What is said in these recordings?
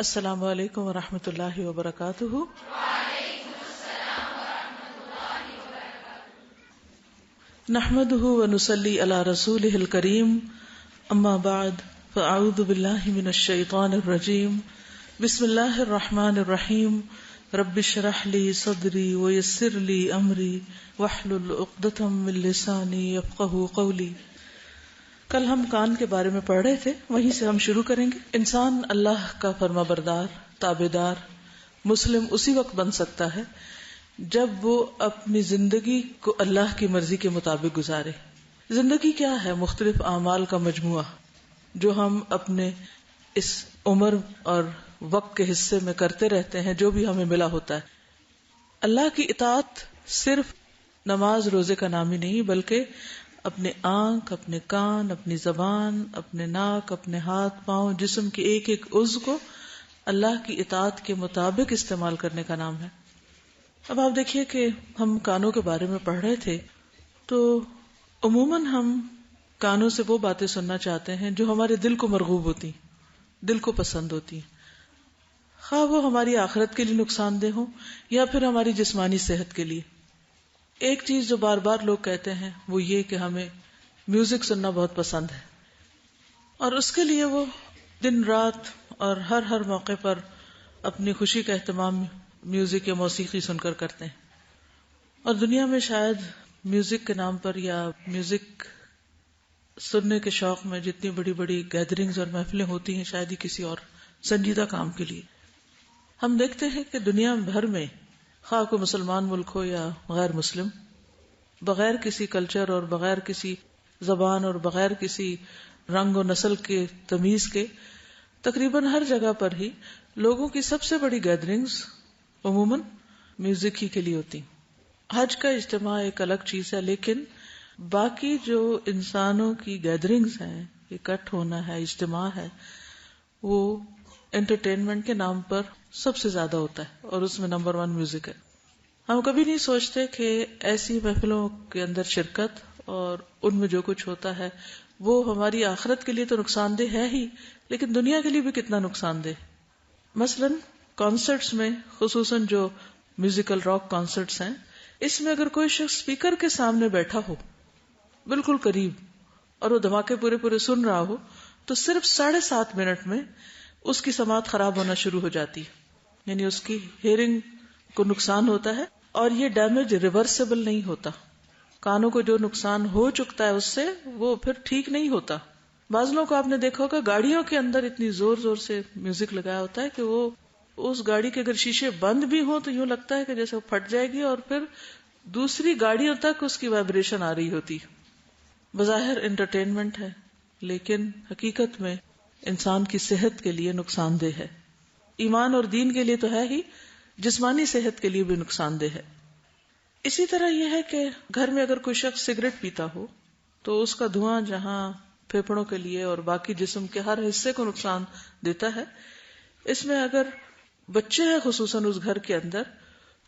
السلام علیکم ورحمۃ اللہ وبرکاتہ۔ نحمده ونصلي على رسوله الكريم، اما بعد فاعوذ باللہ من الشیطان الرجیم، بسم اللہ الرحمن الرحیم، رب اشرح لي صدری ويسر لي امری واحلل عقدۃ من لسانی یفقهوا قولی۔ کل ہم کان کے بارے میں پڑھ رہے تھے، وہیں سے ہم شروع کریں گے۔ انسان اللہ کا فرما بردار، تابعدار، مسلم اسی وقت بن سکتا ہے جب وہ اپنی زندگی کو اللہ کی مرضی کے مطابق گزارے۔ زندگی کیا ہے؟ مختلف اعمال کا مجموعہ جو ہم اپنے اس عمر اور وقت کے حصے میں کرتے رہتے ہیں، جو بھی ہمیں ملا ہوتا ہے۔ اللہ کی اطاعت صرف نماز روزے کا نام ہی نہیں، بلکہ اپنے آنکھ، اپنے کان، اپنی زبان، اپنے ناک، اپنے ہاتھ پاؤں، جسم کے ایک ایک عضو کو اللہ کی اطاعت کے مطابق استعمال کرنے کا نام ہے۔ اب آپ دیکھیے کہ ہم کانوں کے بارے میں پڑھ رہے تھے، تو عموماً ہم کانوں سے وہ باتیں سننا چاہتے ہیں جو ہمارے دل کو مرغوب ہوتی، دل کو پسند ہوتی، خواہ وہ ہماری آخرت کے لیے نقصان دہ ہوں یا پھر ہماری جسمانی صحت کے لیے۔ ایک چیز جو بار بار لوگ کہتے ہیں وہ یہ کہ ہمیں میوزک سننا بہت پسند ہے، اور اس کے لیے وہ دن رات اور ہر موقع پر اپنی خوشی کا اہتمام میوزک یا موسیقی سن کر کرتے ہیں۔ اور دنیا میں شاید میوزک کے نام پر یا میوزک سننے کے شوق میں جتنی بڑی بڑی گیدرنگز اور محفلیں ہوتی ہیں، شاید ہی کسی اور سنجیدہ کام کے لیے۔ ہم دیکھتے ہیں کہ دنیا بھر میں، خواہ کوئی مسلمان ملک ہو یا غیر مسلم، بغیر کسی کلچر اور بغیر کسی زبان اور بغیر کسی رنگ و نسل کے تمیز کے، تقریباً ہر جگہ پر ہی لوگوں کی سب سے بڑی گیدرنگز عموماً میوزک ہی کے لیے ہوتی۔ حج کا اجتماع ایک الگ چیز ہے، لیکن باقی جو انسانوں کی گیدرنگز ہیں، اکٹھ ہونا ہے، اجتماع ہے، وہ انٹرٹینمنٹ کے نام پر سب سے زیادہ ہوتا ہے، اور اس میں نمبر 1 میوزک ہے۔ ہم کبھی نہیں سوچتے کہ ایسی محفلوں کے اندر شرکت اور ان میں جو کچھ ہوتا ہے وہ ہماری آخرت کے لیے تو نقصان دہ ہے ہی، لیکن دنیا کے لیے بھی کتنا نقصان دہ۔ مثلاً کانسرٹس میں، خصوصاً جو میوزیکل راک کانسرٹس ہیں، اس میں اگر کوئی شخص اسپیکر کے سامنے بیٹھا ہو بالکل قریب اور وہ دھماکے پورے سن رہا ہو، تو صرف 7.5 منٹ میں اس کی سماعت خراب ہونا شروع ہو جاتی ہے، یعنی اس کی ہیئرنگ کو نقصان ہوتا ہے، اور یہ ڈیمیج ریورسیبل نہیں ہوتا۔ کانوں کو جو نقصان ہو چکتا ہے اس سے وہ پھر ٹھیک نہیں ہوتا۔ بعض لوگوں کو آپ نے دیکھا ہوگا گاڑیوں کے اندر اتنی زور سے میوزک لگایا ہوتا ہے کہ وہ اس گاڑی کے اگر شیشے بند بھی ہوں تو یوں لگتا ہے کہ جیسے وہ پھٹ جائے گی، اور پھر دوسری گاڑیوں تک اس کی وائبریشن آ رہی ہوتی۔ بظاہر انٹرٹینمنٹ ہے، لیکن حقیقت میں انسان کی صحت کے لیے نقصان دہ ہے۔ ایمان اور دین کے لیے تو ہے ہی، جسمانی صحت کے لیے بھی نقصان دہ ہے۔ اسی طرح یہ ہے کہ گھر میں اگر کوئی شخص سگریٹ پیتا ہو تو اس کا دھواں جہاں پھیپھڑوں کے لیے اور باقی جسم کے ہر حصے کو نقصان دیتا ہے، اس میں اگر بچے ہیں خصوصاً اس گھر کے اندر،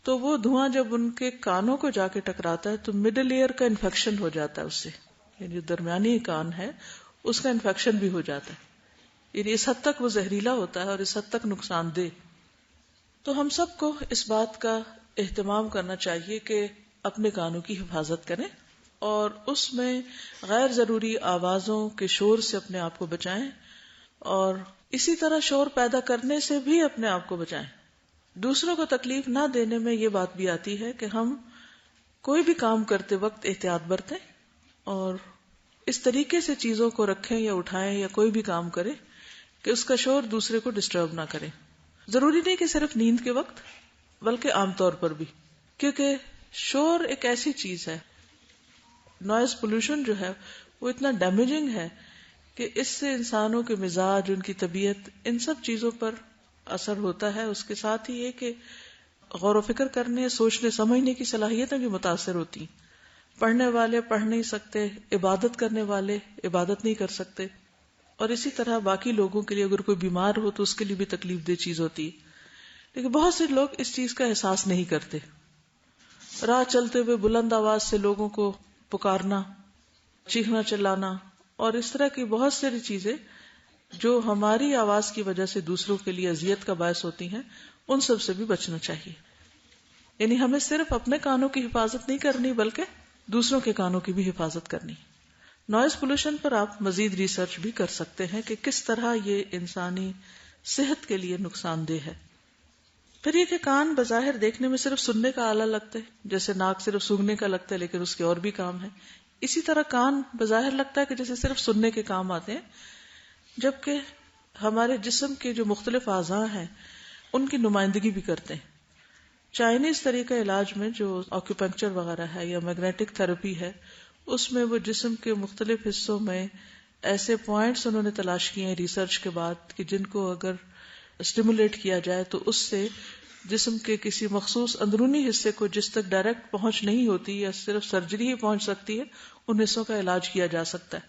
تو وہ دھواں جب ان کے کانوں کو جا کے ٹکراتا ہے تو مڈل ایئر کا انفیکشن ہو جاتا ہے اس سے، یعنی درمیانی کان ہے اس کا انفیکشن بھی ہو جاتا ہے، یعنی اس حد تک وہ زہریلا ہوتا ہے اور اس حد تک نقصان دہ۔ تو ہم سب کو اس بات کا اہتمام کرنا چاہیے کہ اپنے کانوں کی حفاظت کریں اور اس میں غیر ضروری آوازوں کے شور سے اپنے آپ کو بچائیں، اور اسی طرح شور پیدا کرنے سے بھی اپنے آپ کو بچائیں۔ دوسروں کو تکلیف نہ دینے میں یہ بات بھی آتی ہے کہ ہم کوئی بھی کام کرتے وقت احتیاط برتیں اور اس طریقے سے چیزوں کو رکھیں یا اٹھائیں یا کوئی بھی کام کریں کہ اس کا شور دوسرے کو ڈسٹرب نہ کرے۔ ضروری نہیں کہ صرف نیند کے وقت، بلکہ عام طور پر بھی، کیونکہ شور ایک ایسی چیز ہے، نوائز پولوشن جو ہے وہ اتنا ڈیمیجنگ ہے کہ اس سے انسانوں کے مزاج، ان کی طبیعت، ان سب چیزوں پر اثر ہوتا ہے۔ اس کے ساتھ ہی یہ کہ غور و فکر کرنے، سوچنے سمجھنے کی صلاحیتیں بھی متاثر ہوتی۔ پڑھنے والے پڑھ نہیں سکتے، عبادت کرنے والے عبادت نہیں کر سکتے، اور اسی طرح باقی لوگوں کے لیے اگر کوئی بیمار ہو تو اس کے لیے بھی تکلیف دہ چیز ہوتی ہے۔ لیکن بہت سے لوگ اس چیز کا احساس نہیں کرتے۔ راہ چلتے ہوئے بلند آواز سے لوگوں کو پکارنا، چیخنا چلانا اور اس طرح کی بہت ساری چیزیں جو ہماری آواز کی وجہ سے دوسروں کے لیے اذیت کا باعث ہوتی ہیں، ان سب سے بھی بچنا چاہیے. یعنی ہمیں صرف اپنے کانوں کی حفاظت نہیں کرنی بلکہ دوسروں کے کانوں کی بھی حفاظت کرنی. نوائز پولوشن پر آپ مزید ریسرچ بھی کر سکتے ہیں کہ کس طرح یہ انسانی صحت کے لیے نقصان دہ ہے. پھر یہ کہ کان بظاہر دیکھنے میں صرف سننے کا آلہ لگتے ہیں، جیسے ناک صرف سونگھنے کا لگتا ہے لیکن اس کے اور بھی کام ہیں. اسی طرح کان بظاہر لگتا ہے کہ جیسے صرف سننے کے کام آتے ہیں، جبکہ ہمارے جسم کے جو مختلف اعضاء ہیں ان کی نمائندگی بھی کرتے ہیں. چائنیز طریقہ علاج میں جو آکوپنکچر وغیرہ ہے یا میگنیٹک تھراپی ہے، اس میں وہ جسم کے مختلف حصوں میں ایسے پوائنٹس انہوں نے تلاش کیے ہیں ریسرچ کے بعد کہ جن کو اگر اسٹیمولیٹ کیا جائے تو اس سے جسم کے کسی مخصوص اندرونی حصے کو جس تک ڈائریکٹ پہنچ نہیں ہوتی یا صرف سرجری ہی پہنچ سکتی ہے، ان حصوں کا علاج کیا جا سکتا ہے.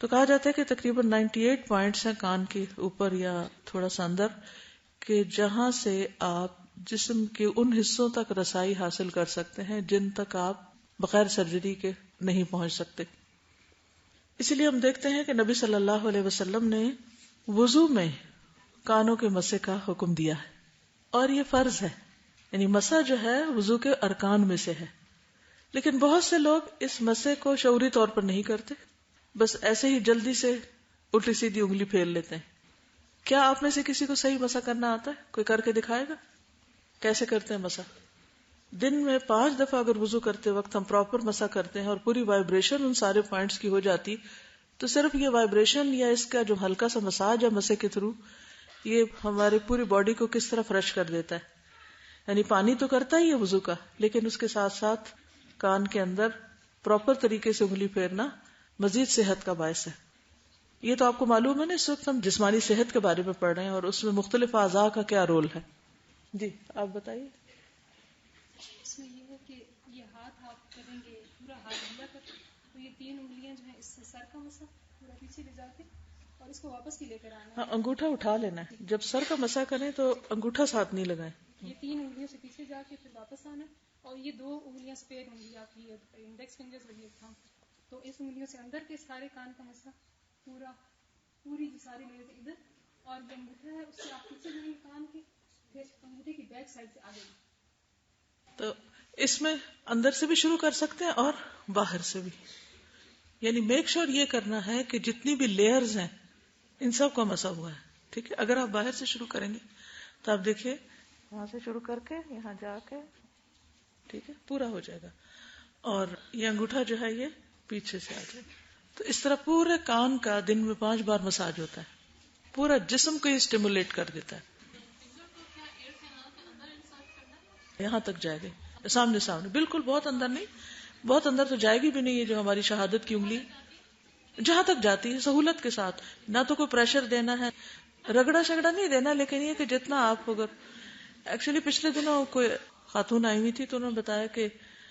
تو کہا جاتا ہے کہ تقریباً 98 پوائنٹس ہیں کان کے اوپر یا تھوڑا سا اندر، کہ جہاں سے آپ جسم کے ان حصوں تک رسائی حاصل کر سکتے ہیں جن تک آپ بغیر سرجری کے نہیں پہنچ سکتے. اسی لیے ہم دیکھتے ہیں کہ نبی صلی اللہ علیہ وسلم نے وضو میں کانوں کے مسح کا حکم دیا ہے، اور یہ فرض ہے. یعنی مسح جو ہے وضو کے ارکان میں سے ہے. لیکن بہت سے لوگ اس مسح کو شعوری طور پر نہیں کرتے، بس ایسے ہی جلدی سے الٹی سیدھی انگلی پھیر لیتے ہیں. کیا آپ میں سے کسی کو صحیح مسح کرنا آتا ہے؟ کوئی کر کے دکھائے گا؟ کیسے کرتے ہیں مسح؟ دن میں 5 دفعہ اگر وضو کرتے وقت ہم پراپر مسح کرتے ہیں اور پوری وائبریشن ان سارے پوائنٹس کی ہو جاتی، تو صرف یہ وائبریشن یا اس کا جو ہلکا سا مساج ہے مسح کے تھرو، یہ ہماری پوری باڈی کو کس طرح فریش کر دیتا ہے. یعنی پانی تو کرتا ہی ہے وضو کا، لیکن اس کے ساتھ ساتھ کان کے اندر پراپر طریقے سے انگلی پھیرنا مزید صحت کا باعث ہے. یہ تو آپ کو معلوم ہے نا، اس وقت ہم جسمانی صحت کے بارے میں پڑھ رہے ہیں اور اس میں مختلف اعضاء کا کیا رول ہے. جی آپ بتائیے. اس میں یہ ہے کہ یہ ہاتھ آپ کریں گے پورا ہاتھ ڈھیلا کر، تو یہ 3 انگلیاں جو ہیں اس سے سر کا مسح پورا پیچھے لے جا کے اور اس کو واپس بھی لے کر آنا ہے. ہاں، انگوٹھا اٹھا لینا ہے. جب سر کا مسح کریں تو انگوٹھا ساتھ نہیں لگائیں. یہ 3 انگلیوں سے پیچھے جا کے پھر واپس آنا ہے، اور یہ 2 انگلیاں سپیئر ہوں گی آپ کی، انڈیکس فنگرز اور یہ تھام. تو اس انگلیوں سے اندر کے سارے کان کا مسح پوری جو ساری لیئر ادھر، اور جو انگوٹھا ہے اس سے آپ پیچھے جائیں گے کان کے، پھر انگوٹھے کی بیک سائڈ سے آگے. تو اس میں اندر سے بھی شروع کر سکتے ہیں اور باہر سے بھی. یعنی میک شور یہ کرنا ہے کہ جتنی بھی لیئرز ہیں ان سب کا مسح ہوا ہے. ٹھیک ہے. اگر آپ باہر سے شروع کریں گے تو آپ دیکھیے وہاں سے شروع کر کے یہاں جا کے ٹھیک ہے پورا ہو جائے گا، اور یہ انگوٹھا جو ہے یہ پیچھے سے آ جائے گا. تو اس طرح پورے کان کا دن میں 5 بار مساج ہوتا ہے. پورا جسم کو یہ اسٹیمولیٹ کر دیتا ہے. یہاں تک جائے گا، سامنے بالکل، بہت اندر نہیں، بہت اندر تو جائے گی بھی نہیں. یہ جو ہماری شہادت کی انگلی جہاں تک جاتی ہے سہولت کے ساتھ، نہ تو کوئی پریشر دینا ہے، رگڑا شگڑا نہیں دینا، لیکن یہ کہ جتنا آپ اگر ایکچولی پچھلے دنوں کوئی خاتون آئی ہوئی تھی تو انہوں نے بتایا کہ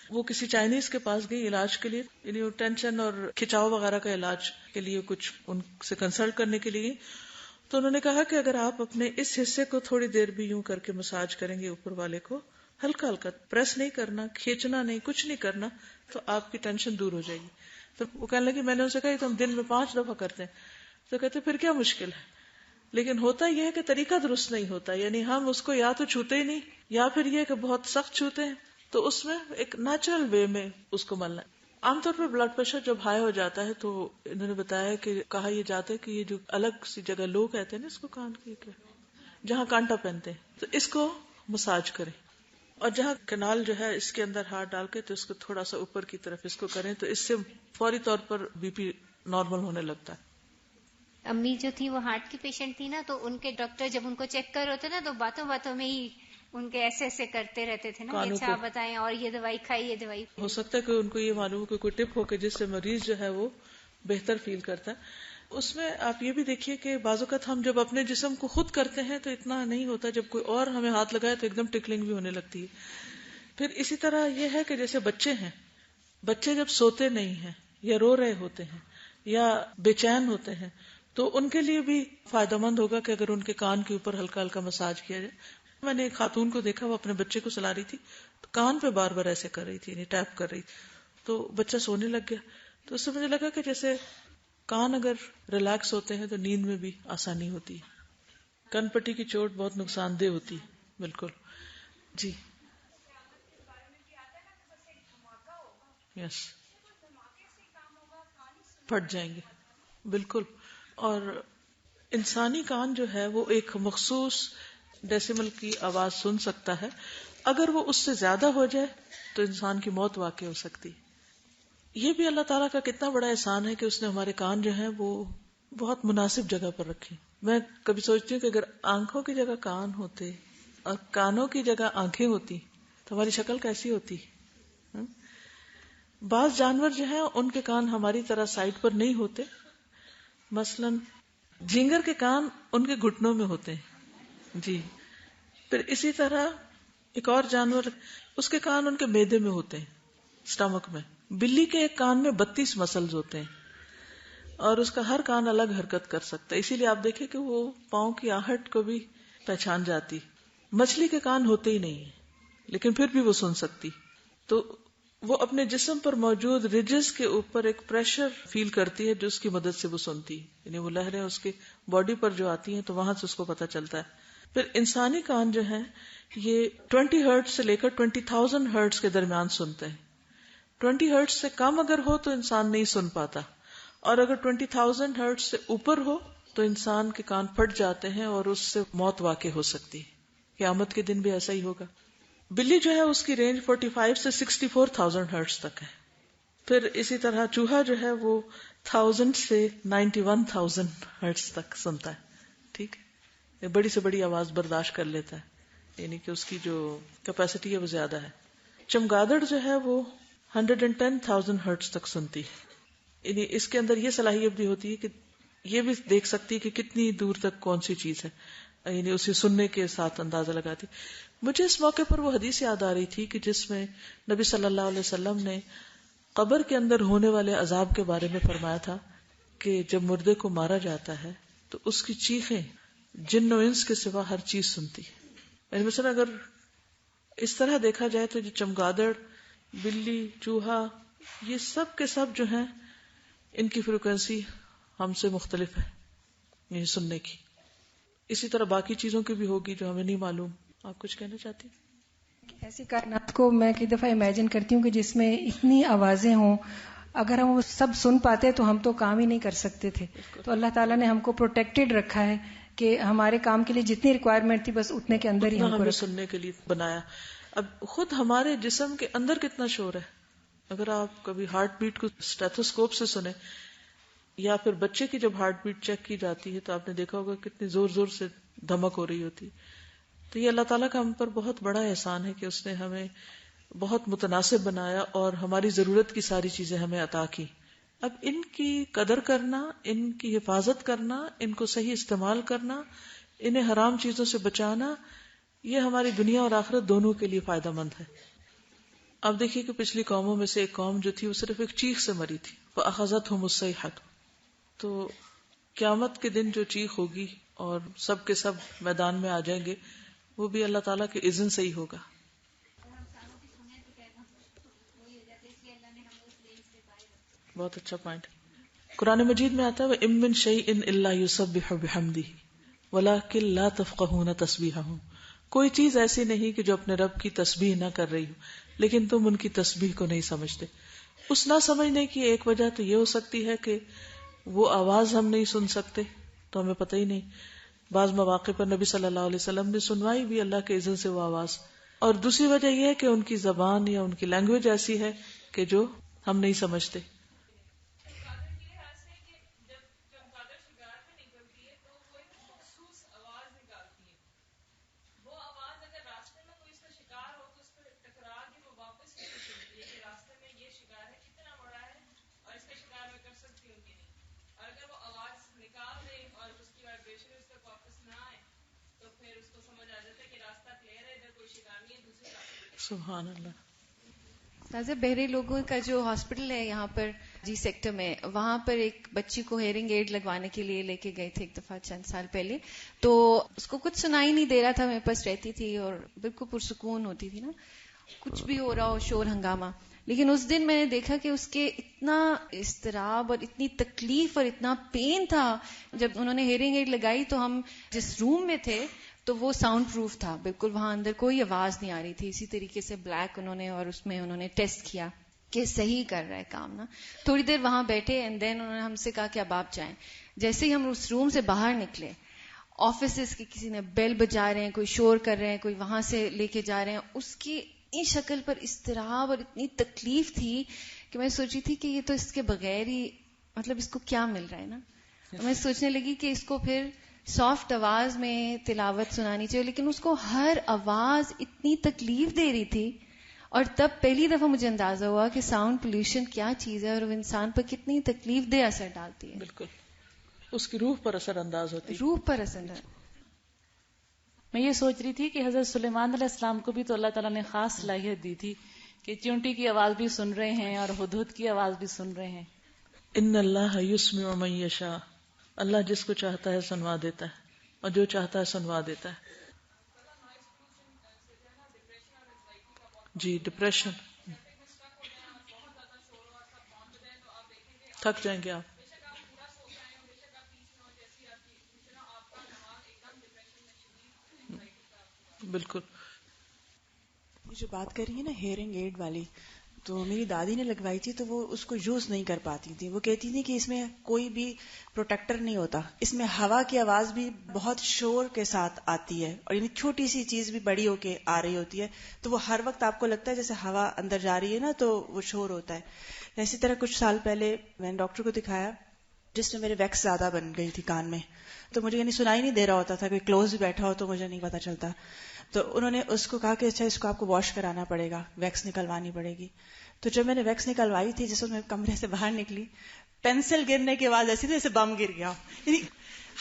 وہ کسی چائنیز کے پاس گئی علاج کے لیے، یعنی ٹینشن اور کھچاؤ وغیرہ کا علاج کے لیے کچھ ان سے کنسلٹ کرنے کے لیے. تو انہوں نے کہا کہ اگر آپ اپنے اس حصے کو تھوڑی دیر بھی یوں کر کے مساج کریں گے اوپر والے کو، ہلکا ہلکا، پریس نہیں کرنا، کھینچنا نہیں، کچھ نہیں کرنا، تو آپ کی ٹینشن دور ہو جائے گی. تو وہ کہنے لگی میں نے ان سے کہا تو ہم دن میں 5 دفعہ کرتے ہیں. تو کہتے پھر کیا مشکل ہے. لیکن ہوتا یہ ہے کہ طریقہ درست نہیں ہوتا، یعنی ہم اس کو یا تو چھوتے ہی نہیں، یا پھر یہ کہ بہت سخت چھوتے ہیں. تو اس میں ایک نیچرل وے میں اس کو ملنا ہے. عام طور پر بلڈ پریشر جب ہائی ہو جاتا ہے تو انہوں نے بتایا کہ کہا یہ جاتا ہے کہ یہ جو الگ سی جگہ لوگ کہتے ہیں نا اس کو، کان کی جہاں کانٹا پہنتے ہیں، تو اس کو مساج کریں، اور جہاں کنال جو ہے اس کے اندر ہاتھ ڈال کے تو اس کو تھوڑا سا اوپر کی طرف اس کو کریں، تو اس سے فوری طور پر بی پی نارمل ہونے لگتا ہے. امی جو تھی وہ ہارٹ کی پیشنٹ تھی نا، تو ان کے ڈاکٹر جب ان کو چیک کر ہوتے نا تو باتوں باتوں میں ہی ان کے ایسے کرتے رہتے تھے نا، اچھا آپ بتائیں اور یہ دوائی کھائی، یہ دوائی. ہو سکتا ہے کہ ان کو یہ معلوم ہو کہ کوئی ٹپ ہو کہ جس سے مریض جو ہے وہ بہتر فیل کرتا ہے. اس میں آپ یہ بھی دیکھیے کہ بعض اوقات ہم جب اپنے جسم کو خود کرتے ہیں تو اتنا نہیں ہوتا، جب کوئی اور ہمیں ہاتھ لگائے تو ایک دم ٹکلنگ بھی ہونے لگتی ہے. پھر اسی طرح یہ ہے کہ جیسے بچے ہیں، بچے جب سوتے نہیں ہیں یا رو رہے ہوتے ہیں یا بے چین ہوتے ہیں تو ان کے لیے بھی فائدہ مند ہوگا کہ اگر ان کے کان کے اوپر ہلکا ہلکا مساج کیا جائے. میں نے ایک خاتون کو دیکھا، وہ اپنے بچے کو سلا رہی تھی تو کان پہ بار بار ایسے کر رہی تھی، یعنی ٹیپ کر رہی تھی، تو بچہ سونے لگ گیا. تو اس سے مجھے لگا کہ جیسے کان اگر ریلیکس ہوتے ہیں تو نیند میں بھی آسانی ہوتی ہے. کن پٹی کی چوٹ بہت نقصان دہ ہوتی ہے. بالکل جی یس پھٹ جائیں گے بالکل. اور انسانی کان جو ہے وہ ایک مخصوص ڈیسیمل کی آواز سن سکتا ہے. اگر وہ اس سے زیادہ ہو جائے تو انسان کی موت واقع ہو سکتی. یہ بھی اللہ تعالیٰ کا کتنا بڑا احسان ہے کہ اس نے ہمارے کان جو ہیں وہ بہت مناسب جگہ پر رکھے. میں کبھی سوچتی ہوں کہ اگر آنکھوں کی جگہ کان ہوتے اور کانوں کی جگہ آنکھیں ہوتی تو ہماری شکل کیسی ہوتی. بعض جانور جو ہیں ان کے کان ہماری طرح سائڈ پر نہیں ہوتے. مثلاً جھینگر کے کان ان کے گھٹنوں میں ہوتے ہیں جی. پھر اسی طرح ایک اور جانور اس کے کان ان کے معدے میں ہوتے ہیں, سٹمک میں. بلی کے ایک کان میں 32 مسلز ہوتے ہیں اور اس کا ہر کان الگ حرکت کر سکتا ہے, اسی لیے آپ دیکھیں کہ وہ پاؤں کی آہٹ کو بھی پہچان جاتی. مچھلی کے کان ہوتے ہی نہیں ہیں لیکن پھر بھی وہ سن سکتی. تو وہ اپنے جسم پر موجود ریجز کے اوپر ایک پریشر فیل کرتی ہے جو اس کی مدد سے وہ سنتی ہے, یعنی وہ لہریں اس کے باڈی پر جو آتی ہیں تو وہاں سے اس کو پتہ چلتا ہے. پھر انسانی کان جو ہیں یہ 20 ہرٹز سے لے کر 20,000 ہرٹز کے درمیان سنتے ہیں. 20 ہرٹز سے کم اگر ہو تو انسان نہیں سن پاتا, اور اگر 20,000 ہرٹز سے اوپر ہو تو انسان کے کان پھٹ جاتے ہیں اور اس سے موت واقع ہو سکتی ہے. قیامت کے دن بھی ایسا ہی ہوگا. بلی جو ہے اس کی رینج 45 سے 64,000 ہرٹز تک ہے. پھر اسی طرح چوہا جو ہے وہ 1000 سے 91,000 ہرٹز تک سنتا ہے. ٹھیک ہے, بڑی سے بڑی آواز برداشت کر لیتا ہے, یعنی کہ اس کی جو کیپیسٹی ہے وہ زیادہ ہے. چمگادڑ جو ہے وہ 110,000 ہرٹز تک سنتی ہے, یعنی اس کے اندر یہ صلاحیت بھی ہوتی ہے کہ یہ بھی دیکھ سکتی ہے کہ کتنی دور تک کون سی چیز ہے, یعنی اسے سننے کے ساتھ اندازہ لگاتی. مجھے اس موقع پر وہ حدیث یاد آ رہی تھی کہ جس میں نبی صلی اللہ علیہ وسلم نے قبر کے اندر ہونے والے عذاب کے بارے میں فرمایا تھا کہ جب مردے کو مارا جاتا ہے تو اس کی چیخیں جن و انس کے سوا ہر چیز سنتی ہے. یعنی مثلا اگر اس طرح دیکھا جائے تو جو چمگادڑ, بلی, چوہا, یہ سب کے سب جو ہیں ان کی فریکوینسی ہم سے مختلف ہے یہ سننے کی. اسی طرح باقی چیزوں کی بھی ہوگی جو ہمیں نہیں معلوم. آپ کچھ کہنا چاہتی ہیں؟ ایسی کائنات کو میں کئی دفعہ امیجن کرتی ہوں کہ جس میں اتنی آوازیں ہوں, اگر ہم وہ سب سن پاتے تو ہم تو کام ہی نہیں کر سکتے تھے. تو اللہ تعالیٰ نے ہم کو پروٹیکٹڈ رکھا ہے کہ ہمارے کام کے لیے جتنی ریکوائرمنٹ تھی بس اتنے کے اندر ہی ہم کو سننے کے لیے بنایا. اب خود ہمارے جسم کے اندر کتنا شور ہے. اگر آپ کبھی ہارٹ بیٹ کو اسٹیتھوسکوپ سے سنیں یا پھر بچے کی جب ہارٹ بیٹ چیک کی جاتی ہے تو آپ نے دیکھا ہوگا کتنی زور زور سے دھمک ہو رہی ہوتی. تو یہ اللہ تعالیٰ کا ہم پر بہت بڑا احسان ہے کہ اس نے ہمیں بہت متناسب بنایا اور ہماری ضرورت کی ساری چیزیں ہمیں عطا کی. اب ان کی قدر کرنا, ان کی حفاظت کرنا, ان کو صحیح استعمال کرنا, انہیں حرام چیزوں سے بچانا, یہ ہماری دنیا اور آخرت دونوں کے لیے فائدہ مند ہے. اب دیکھیے کہ پچھلی قوموں میں سے ایک قوم جو تھی وہ صرف ایک چیخ سے مری تھی. فَأَخَذَتْهُمُ الصَّيْحَةُ. تو قیامت کے دن جو چیخ ہوگی اور سب کے سب میدان میں آ جائیں گے وہ بھی اللہ تعالیٰ کے اذن سے ہی ہوگا. بہت اچھا پوائنٹ. قرآن مجید میں آتا ہے وَإِن مِّن شَيْءٍ إِلَّا يُسَبِّحُ بِحَمْدِهِ وَلَٰكِن لَّا تَفْقَهُونَ تَسْبِيحَهُم. کوئی چیز ایسی نہیں کہ جو اپنے رب کی تسبیح نہ کر رہی ہو لیکن تم ان کی تسبیح کو نہیں سمجھتے. اس نہ سمجھنے کی ایک وجہ تو یہ ہو سکتی ہے کہ وہ آواز ہم نہیں سن سکتے تو ہمیں پتہ ہی نہیں. بعض مواقع پر نبی صلی اللہ علیہ وسلم نے سنوائی بھی اللہ کے اذن سے وہ آواز. اور دوسری وجہ یہ ہے کہ ان کی زبان یا ان کی لینگویج ایسی ہے کہ جو ہم نہیں سمجھتے. سبحان اللہ. تازہ بہرے لوگوں کا جو ہاسپٹل ہے یہاں پر جی سیکٹر میں, وہاں پر ایک بچی کو ہیئرنگ ایڈ لگوانے کے لیے لے کے گئے تھے ایک دفعہ چند سال پہلے. تو اس کو کچھ سنائی نہیں دے رہا تھا, میرے پاس رہتی تھی اور بالکل پرسکون ہوتی تھی نا, کچھ بھی ہو رہا ہو شور ہنگامہ. لیکن اس دن میں نے دیکھا کہ اس کے اتنا اضطراب اور اتنی تکلیف اور اتنا پین تھا. جب انہوں نے ہیئرنگ ایڈ لگائی تو ہم جس روم میں تھے تو وہ ساؤنڈ پروف تھا بالکل, وہاں اندر کوئی آواز نہیں آ رہی تھی. اسی طریقے سے بلیک انہوں نے, اور اس میں انہوں نے ٹیسٹ کیا کہ صحیح کر رہا ہے کام نا. تھوڑی دیر وہاں بیٹھے اینڈ دین انہوں نے ہم سے کہا کہ اب آپ جائیں. جیسے ہی ہم اس روم سے باہر نکلے, آفیسز کی کسی نے بیل بجا رہے ہیں, کوئی شور کر رہے ہیں, کوئی وہاں سے لے کے جا رہے ہیں. اس کی اتنی شکل پر اضطراب اور اتنی تکلیف تھی کہ میں سوچی تھی کہ یہ تو اس کے بغیر ہی, مطلب اس کو کیا مل رہا ہے نا. میں سوچنے لگی کہ اس کو پھر سافٹ آواز میں تلاوت سنانی چاہیے, لیکن اس کو ہر آواز اتنی تکلیف دے رہی تھی. اور تب پہلی دفعہ مجھے اندازہ ہوا کہ ساؤنڈ پولیوشن کیا چیز ہے اور وہ انسان پر کتنی تکلیف دہ اثر ڈالتی ہے. بالکل, اس کی روح پر اثر انداز ہوتی ہے. روح پر اثر. میں یہ سوچ رہی تھی کہ حضرت سلیمان علیہ السلام کو بھی تو اللہ تعالیٰ نے خاص صلاحیت دی تھی کہ چونٹی کی آواز بھی سن رہے ہیں اور ہدہد کی آواز بھی سن رہے ہیں. ان اللہ یسمع من یشاء, اللہ جس کو چاہتا ہے سنوا دیتا ہے, اور جو چاہتا ہے سنوا دیتا ہے. جی, ڈپریشن, تھک جائیں گے آپ. بالکل. یہ جو بات کر رہی ہے نا ہیئرنگ ایڈ والی, تو میری دادی نے لگوائی تھی تو وہ اس کو یوز نہیں کر پاتی تھی. وہ کہتی تھی کہ اس میں کوئی بھی پروٹیکٹر نہیں ہوتا, اس میں ہوا کی آواز بھی بہت شور کے ساتھ آتی ہے, اور یعنی چھوٹی سی چیز بھی بڑی ہو کے آ رہی ہوتی ہے, تو وہ ہر وقت آپ کو لگتا ہے جیسے ہوا اندر جا رہی ہے نا, تو وہ شور ہوتا ہے. اسی طرح کچھ سال پہلے میں نے ڈاکٹر کو دکھایا جس میں میرے ویکس زیادہ بن گئی تھی کان میں, تو مجھے یعنی سنائی نہیں دے رہا ہوتا تھا, کوئی کلوز بھی بیٹھا ہو تو مجھے نہیں پتا چلتا. تو انہوں نے اس کو کہا کہ اچھا اس کو آپ کو واش کرانا پڑے گا, ویکس نکلوانی پڑے گی. تو جب میں نے ویکس نکلوائی تھی, جس میں کمرے سے باہر نکلی, پینسل گرنے کی آواز ایسی تھی جیسے بم گر گیا. یعنی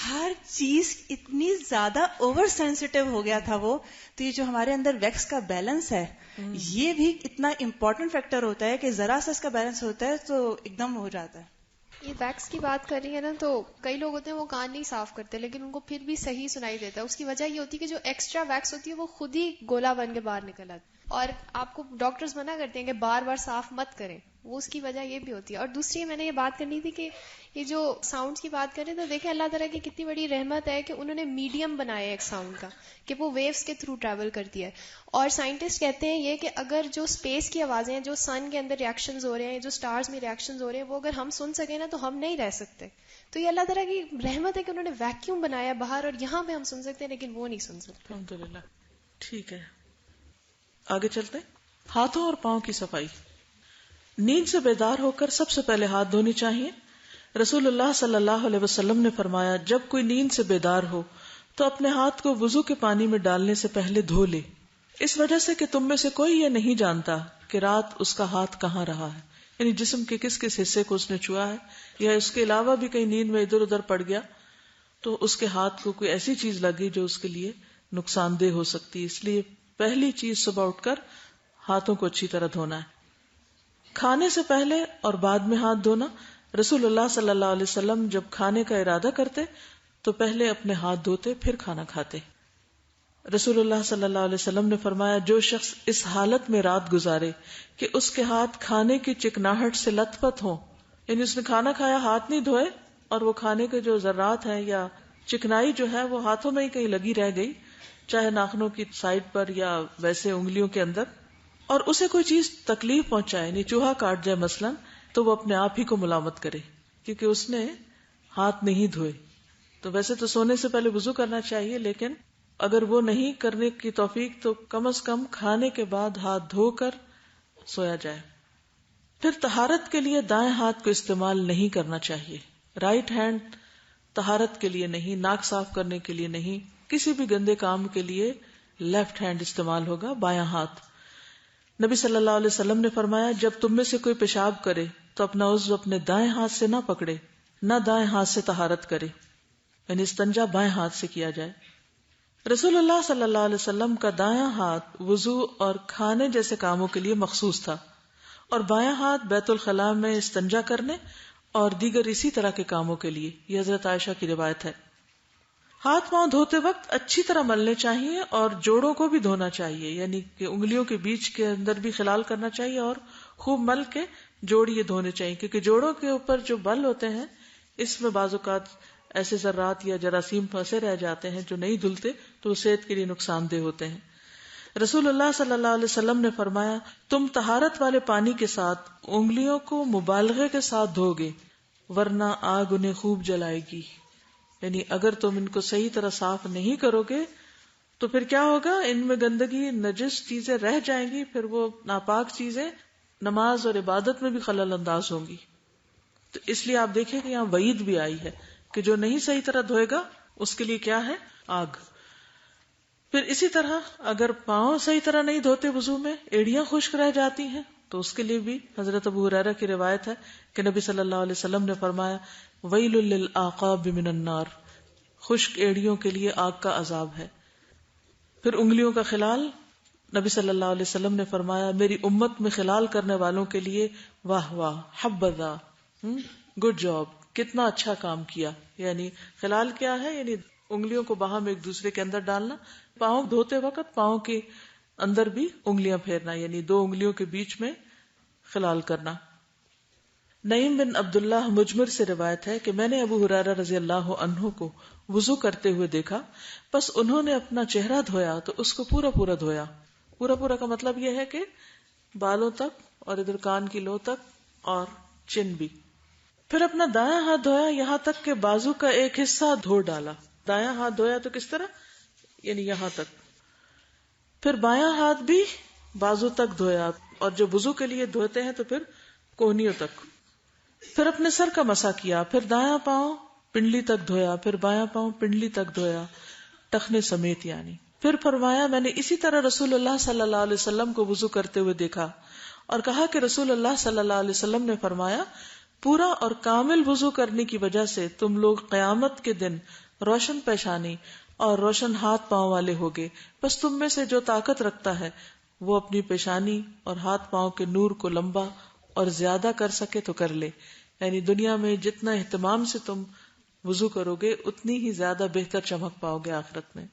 ہر چیز اتنی زیادہ اوور سینسٹیو ہو گیا تھا وہ. تو یہ جو ہمارے اندر ویکس کا بیلنس ہے, یہ بھی اتنا امپورٹنٹ فیکٹر ہوتا ہے کہ ذرا سا اس کا بیلنس ہوتا ہے تو ایک دم ہو جاتا ہے. یہ ویکس کی بات کر رہی ہے نا, تو کئی لوگ ہوتے ہیں وہ کان نہیں صاف کرتے لیکن ان کو پھر بھی صحیح سنائی دیتا ہے. اس کی وجہ یہ ہوتی ہے کہ جو ایکسٹرا ویکس ہوتی ہے وہ خود ہی گولا بن کے باہر نکل آتی ہے, اور آپ کو ڈاکٹرز منع کرتے ہیں کہ بار بار صاف مت کریں, وہ اس کی وجہ یہ بھی ہوتی ہے. اور دوسری میں نے یہ بات کرنی تھی کہ یہ جو ساؤنڈز کی بات کریں تو دیکھیں اللہ تعالیٰ کی کتنی بڑی رحمت ہے کہ انہوں نے میڈیم بنایا ہے ایک ساؤنڈ کا, کہ وہ ویوز کے تھرو ٹریول کرتی ہے. اور سائنٹسٹ کہتے ہیں یہ کہ اگر جو اسپیس کی آوازیں ہیں, جو سن کے اندر ریئیکشنز ہو رہے ہیں, جو سٹارز میں ریئیکشنز ہو رہے ہیں, وہ اگر ہم سن سکیں نا تو ہم نہیں رہ سکتے. تو یہ اللہ تعالیٰ کی رحمت ہے کہ انہوں نے ویکیوم بنایا باہر, اور یہاں پہ ہم سن سکتے ہیں لیکن وہ نہیں سن سکتے. الحمدللہ. ٹھیک ہے, آگے چلتے ہیں. ہاتھوں اور پاؤں کی صفائی. نیند سے بیدار ہو کر سب سے پہلے ہاتھ دھونے چاہیے. رسول اللہ صلی اللہ علیہ وسلم نے فرمایا, جب کوئی نیند سے بیدار ہو تو اپنے ہاتھ کو وضو کے پانی میں ڈالنے سے پہلے دھو لے, اس وجہ سے کہ تم میں سے کوئی یہ نہیں جانتا کہ رات اس کا ہاتھ کہاں رہا ہے, یعنی جسم کے کس کس حصے کو اس نے چھوا ہے, یا اس کے علاوہ بھی کہیں نیند میں ادھر ادھر پڑ گیا تو اس کے ہاتھ کو کوئی ایسی چیز لگی جو اس کے لیے نقصان دہ ہو سکتی. اس لیے پہلی چیز صبح اٹھ کر ہاتھوں کو اچھی طرح دھونا ہے. کھانے سے پہلے اور بعد میں ہاتھ دھونا. رسول اللہ صلی اللہ علیہ وسلم جب کھانے کا ارادہ کرتے تو پہلے اپنے ہاتھ دھوتے پھر کھانا کھاتے. رسول اللہ صلی اللہ علیہ وسلم نے فرمایا, جو شخص اس حالت میں رات گزارے کہ اس کے ہاتھ کھانے کی چکناہٹ سے لت پت ہوں, یعنی اس نے کھانا کھایا ہاتھ نہیں دھوئے اور وہ کھانے کے جو ذرات ہیں یا چکنائی جو ہے وہ ہاتھوں میں ہی کہیں لگی رہ گئی, چاہے ناخنوں کی سائڈ پر یا ویسے انگلیوں کے اندر, اور اسے کوئی چیز تکلیف پہنچائے, یعنی چوہا کاٹ جائے مثلاً, تو وہ اپنے آپ ہی کو ملامت کرے کیونکہ اس نے ہاتھ نہیں دھوئے. تو ویسے تو سونے سے پہلے وضو کرنا چاہیے, لیکن اگر وہ نہیں کرنے کی توفیق تو کم از کم کھانے کے بعد ہاتھ دھو کر سویا جائے. پھر طہارت کے لیے دائیں ہاتھ کو استعمال نہیں کرنا چاہیے. رائٹ ہینڈ طہارت کے لیے نہیں, ناک صاف کرنے کے لیے نہیں, کسی بھی گندے کام کے لیے لیفٹ ہینڈ استعمال ہوگا, بایاں ہاتھ. نبی صلی اللہ علیہ وسلم نے فرمایا, جب تم میں سے کوئی پیشاب کرے تو اپنا عضو اپنے دائیں ہاتھ سے نہ پکڑے, نہ دائیں ہاتھ سے طہارت کرے, یعنی استنجا بائیں ہاتھ سے کیا جائے. رسول اللہ صلی اللہ علیہ وسلم کا دایاں ہاتھ وضو اور کھانے جیسے کاموں کے لیے مخصوص تھا, اور بایاں ہاتھ بیت الخلاء میں استنجا کرنے اور دیگر اسی طرح کے کاموں کے لیے. یہ حضرت عائشہ کی روایت ہے. ہاتھ پاؤں دھوتے وقت اچھی طرح ملنے چاہیے اور جوڑوں کو بھی دھونا چاہیے، یعنی کہ انگلیوں کے بیچ کے اندر بھی خلال کرنا چاہیے اور خوب مل کے جوڑ یہ دھونے چاہیے، کیونکہ جوڑوں کے اوپر جو بل ہوتے ہیں اس میں بعض اوقات ایسے ذرات یا جراثیم پھنسے رہ جاتے ہیں جو نہیں دھلتے تو وہ صحت کے لیے نقصان دہ ہوتے ہیں۔ رسول اللہ صلی اللہ علیہ وسلم نے فرمایا، تم طہارت والے پانی کے ساتھ انگلیوں کو مبالغے کے ساتھ دھو گے ورنہ آگ انہیں خوب جلائے گی، یعنی اگر تم ان کو صحیح طرح صاف نہیں کرو گے تو پھر کیا ہوگا، ان میں گندگی نجس چیزیں رہ جائیں گی، پھر وہ ناپاک چیزیں نماز اور عبادت میں بھی خلل انداز ہوں گی۔ تو اس لیے آپ دیکھیں کہ یہاں وعید بھی آئی ہے کہ جو نہیں صحیح طرح دھوئے گا اس کے لیے کیا ہے، آگ۔ پھر اسی طرح اگر پاؤں صحیح طرح نہیں دھوتے وضو میں، ایڑیاں خشک رہ جاتی ہیں تو اس کے لیے بھی حضرت ابو ہریرہ کی روایت ہے کہ نبی صلی اللہ علیہ وسلم نے فرمایا، ویل للعقاب من النار، خشک ایڑیوں کے لیے آگ کا عذاب ہے۔ پھر انگلیوں کا خلال، نبی صلی اللہ علیہ وسلم نے فرمایا، میری امت میں خلال کرنے والوں کے لیے واہ واہ، حبذا، گڈ جاب، کتنا اچھا کام کیا۔ یعنی خلال کیا ہے، یعنی انگلیوں کو باہم ایک دوسرے کے اندر ڈالنا، پاؤں دھوتے وقت پاؤں کے اندر بھی انگلیاں پھیرنا، یعنی دو انگلیوں کے بیچ میں خلال کرنا۔ نعیم بن عبداللہ مجمر سے روایت ہے کہ میں نے ابو ہریرہ رضی اللہ عنہ کو وضو کرتے ہوئے دیکھا، بس انہوں نے اپنا چہرہ دھویا تو اس کو پورا پورا دھویا۔ پورا پورا کا مطلب یہ ہے کہ بالوں تک اور ادھر کان کی لو تک اور چن بھی۔ پھر اپنا دایاں ہاتھ دھویا یہاں تک کہ بازو کا ایک حصہ دھو ڈالا۔ دایاں ہاتھ دھویا تو کس طرح، یعنی یہاں تک۔ پھر بایاں ہاتھ بھی بازو تک دھویا، اور جو وضو کے لیے دھوتے ہیں تو پھر کوہنیوں تک۔ پھر اپنے سر کا مسح کیا، پھر دایاں پاؤں پنڈلی تک دھویا، پھر بایاں پاؤں پنڈلی تک دھویا، ٹخنے سمیت یعنی۔ پھر فرمایا، میں نے اسی طرح رسول اللہ صلی اللہ علیہ وسلم کو وضو کرتے ہوئے دیکھا اور کہا کہ رسول اللہ صلی اللہ علیہ وسلم نے فرمایا، پورا اور کامل وضو کرنے کی وجہ سے تم لوگ قیامت کے دن روشن پیشانی اور روشن ہاتھ پاؤں والے ہوگے، بس تم میں سے جو طاقت رکھتا ہے وہ اپنی پیشانی اور ہاتھ پاؤں کے نور کو لمبا اور زیادہ کر سکے تو کر لے۔ یعنی دنیا میں جتنا اہتمام سے تم وضو کرو گے اتنی ہی زیادہ بہتر چمک پاؤ گے آخرت میں۔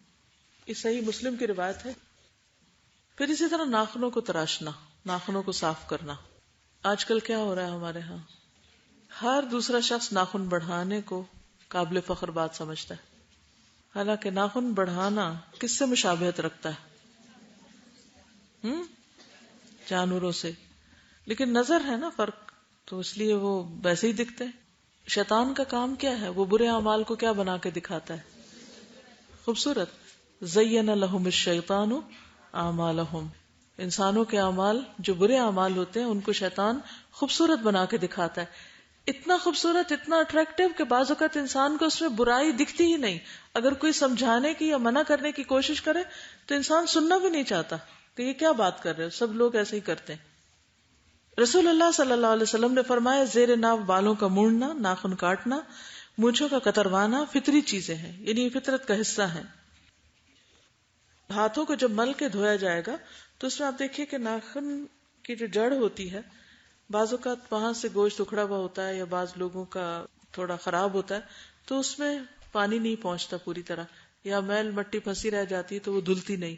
یہ صحیح مسلم کی روایت ہے۔ پھر اسی طرح ناخنوں کو تراشنا، ناخنوں کو صاف کرنا۔ آج کل کیا ہو رہا ہے ہمارے ہاں، ہر دوسرا شخص ناخن بڑھانے کو قابل فخر بات سمجھتا ہے، حالانکہ ناخن بڑھانا کس سے مشابہت رکھتا ہے؟ جانوروں سے، لیکن نظر ہے نا فرق، تو اس لیے وہ ویسے ہی دکھتے ہیں۔ شیطان کا کام کیا ہے، وہ برے اعمال کو کیا بنا کے دکھاتا ہے؟ خوبصورت۔ زین لہم الشیطان اعمالہم، انسانوں کے اعمال جو برے اعمال ہوتے ہیں ان کو شیطان خوبصورت بنا کے دکھاتا ہے، اتنا خوبصورت، اتنا اٹریکٹیو کہ بعض اوقات انسان کو اس میں برائی دکھتی ہی نہیں۔ اگر کوئی سمجھانے کی یا منع کرنے کی کوشش کرے تو انسان سننا بھی نہیں چاہتا کہ یہ کیا بات کر رہے ہو، سب لوگ ایسے ہی کرتے ہیں۔ رسول اللہ صلی اللہ علیہ وسلم نے فرمایا، زیر ناف بالوں کا مونڈنا، ناخن کاٹنا، مونچھوں کا کتروانا فطری چیزیں ہیں، یعنی یہ فطرت کا حصہ ہیں۔ ہاتھوں کو جب مل کے دھویا جائے گا تو اس میں آپ دیکھیے کہ ناخن کی جو جڑ ہوتی ہے، بعض اوقات وہاں سے گوشت اکھڑا ہوا ہوتا ہے یا بعض لوگوں کا تھوڑا خراب ہوتا ہے تو اس میں پانی نہیں پہنچتا پوری طرح، یا میل مٹی پھنسی رہ جاتی ہے تو وہ دھلتی نہیں،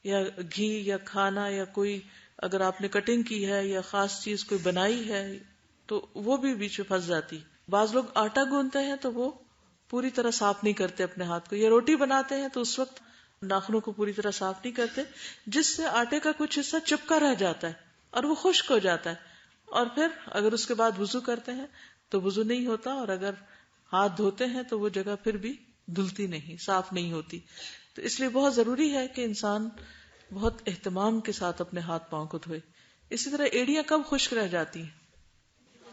یا گھی یا کھانا یا کوئی اگر آپ نے کٹنگ کی ہے یا خاص چیز کوئی بنائی ہے تو وہ بھی بیچ میں پھنس جاتی۔ بعض لوگ آٹا گوندتے ہیں تو وہ پوری طرح صاف نہیں کرتے اپنے ہاتھ کو، یا روٹی بناتے ہیں تو اس وقت ناخنوں کو پوری طرح صاف نہیں کرتے، جس سے آٹے کا کچھ حصہ چپکا رہ جاتا ہے اور وہ خشک ہو جاتا ہے، اور پھر اگر اس کے بعد وضو کرتے ہیں تو وضو نہیں ہوتا، اور اگر ہاتھ دھوتے ہیں تو وہ جگہ پھر بھی دھلتی نہیں، صاف نہیں ہوتی۔ تو اس لیے بہت ضروری ہے کہ انسان بہت اہتمام کے ساتھ اپنے ہاتھ پاؤں کو دھوئے۔ اسی طرح ایڑیاں کب خشک رہ جاتی ہیں؟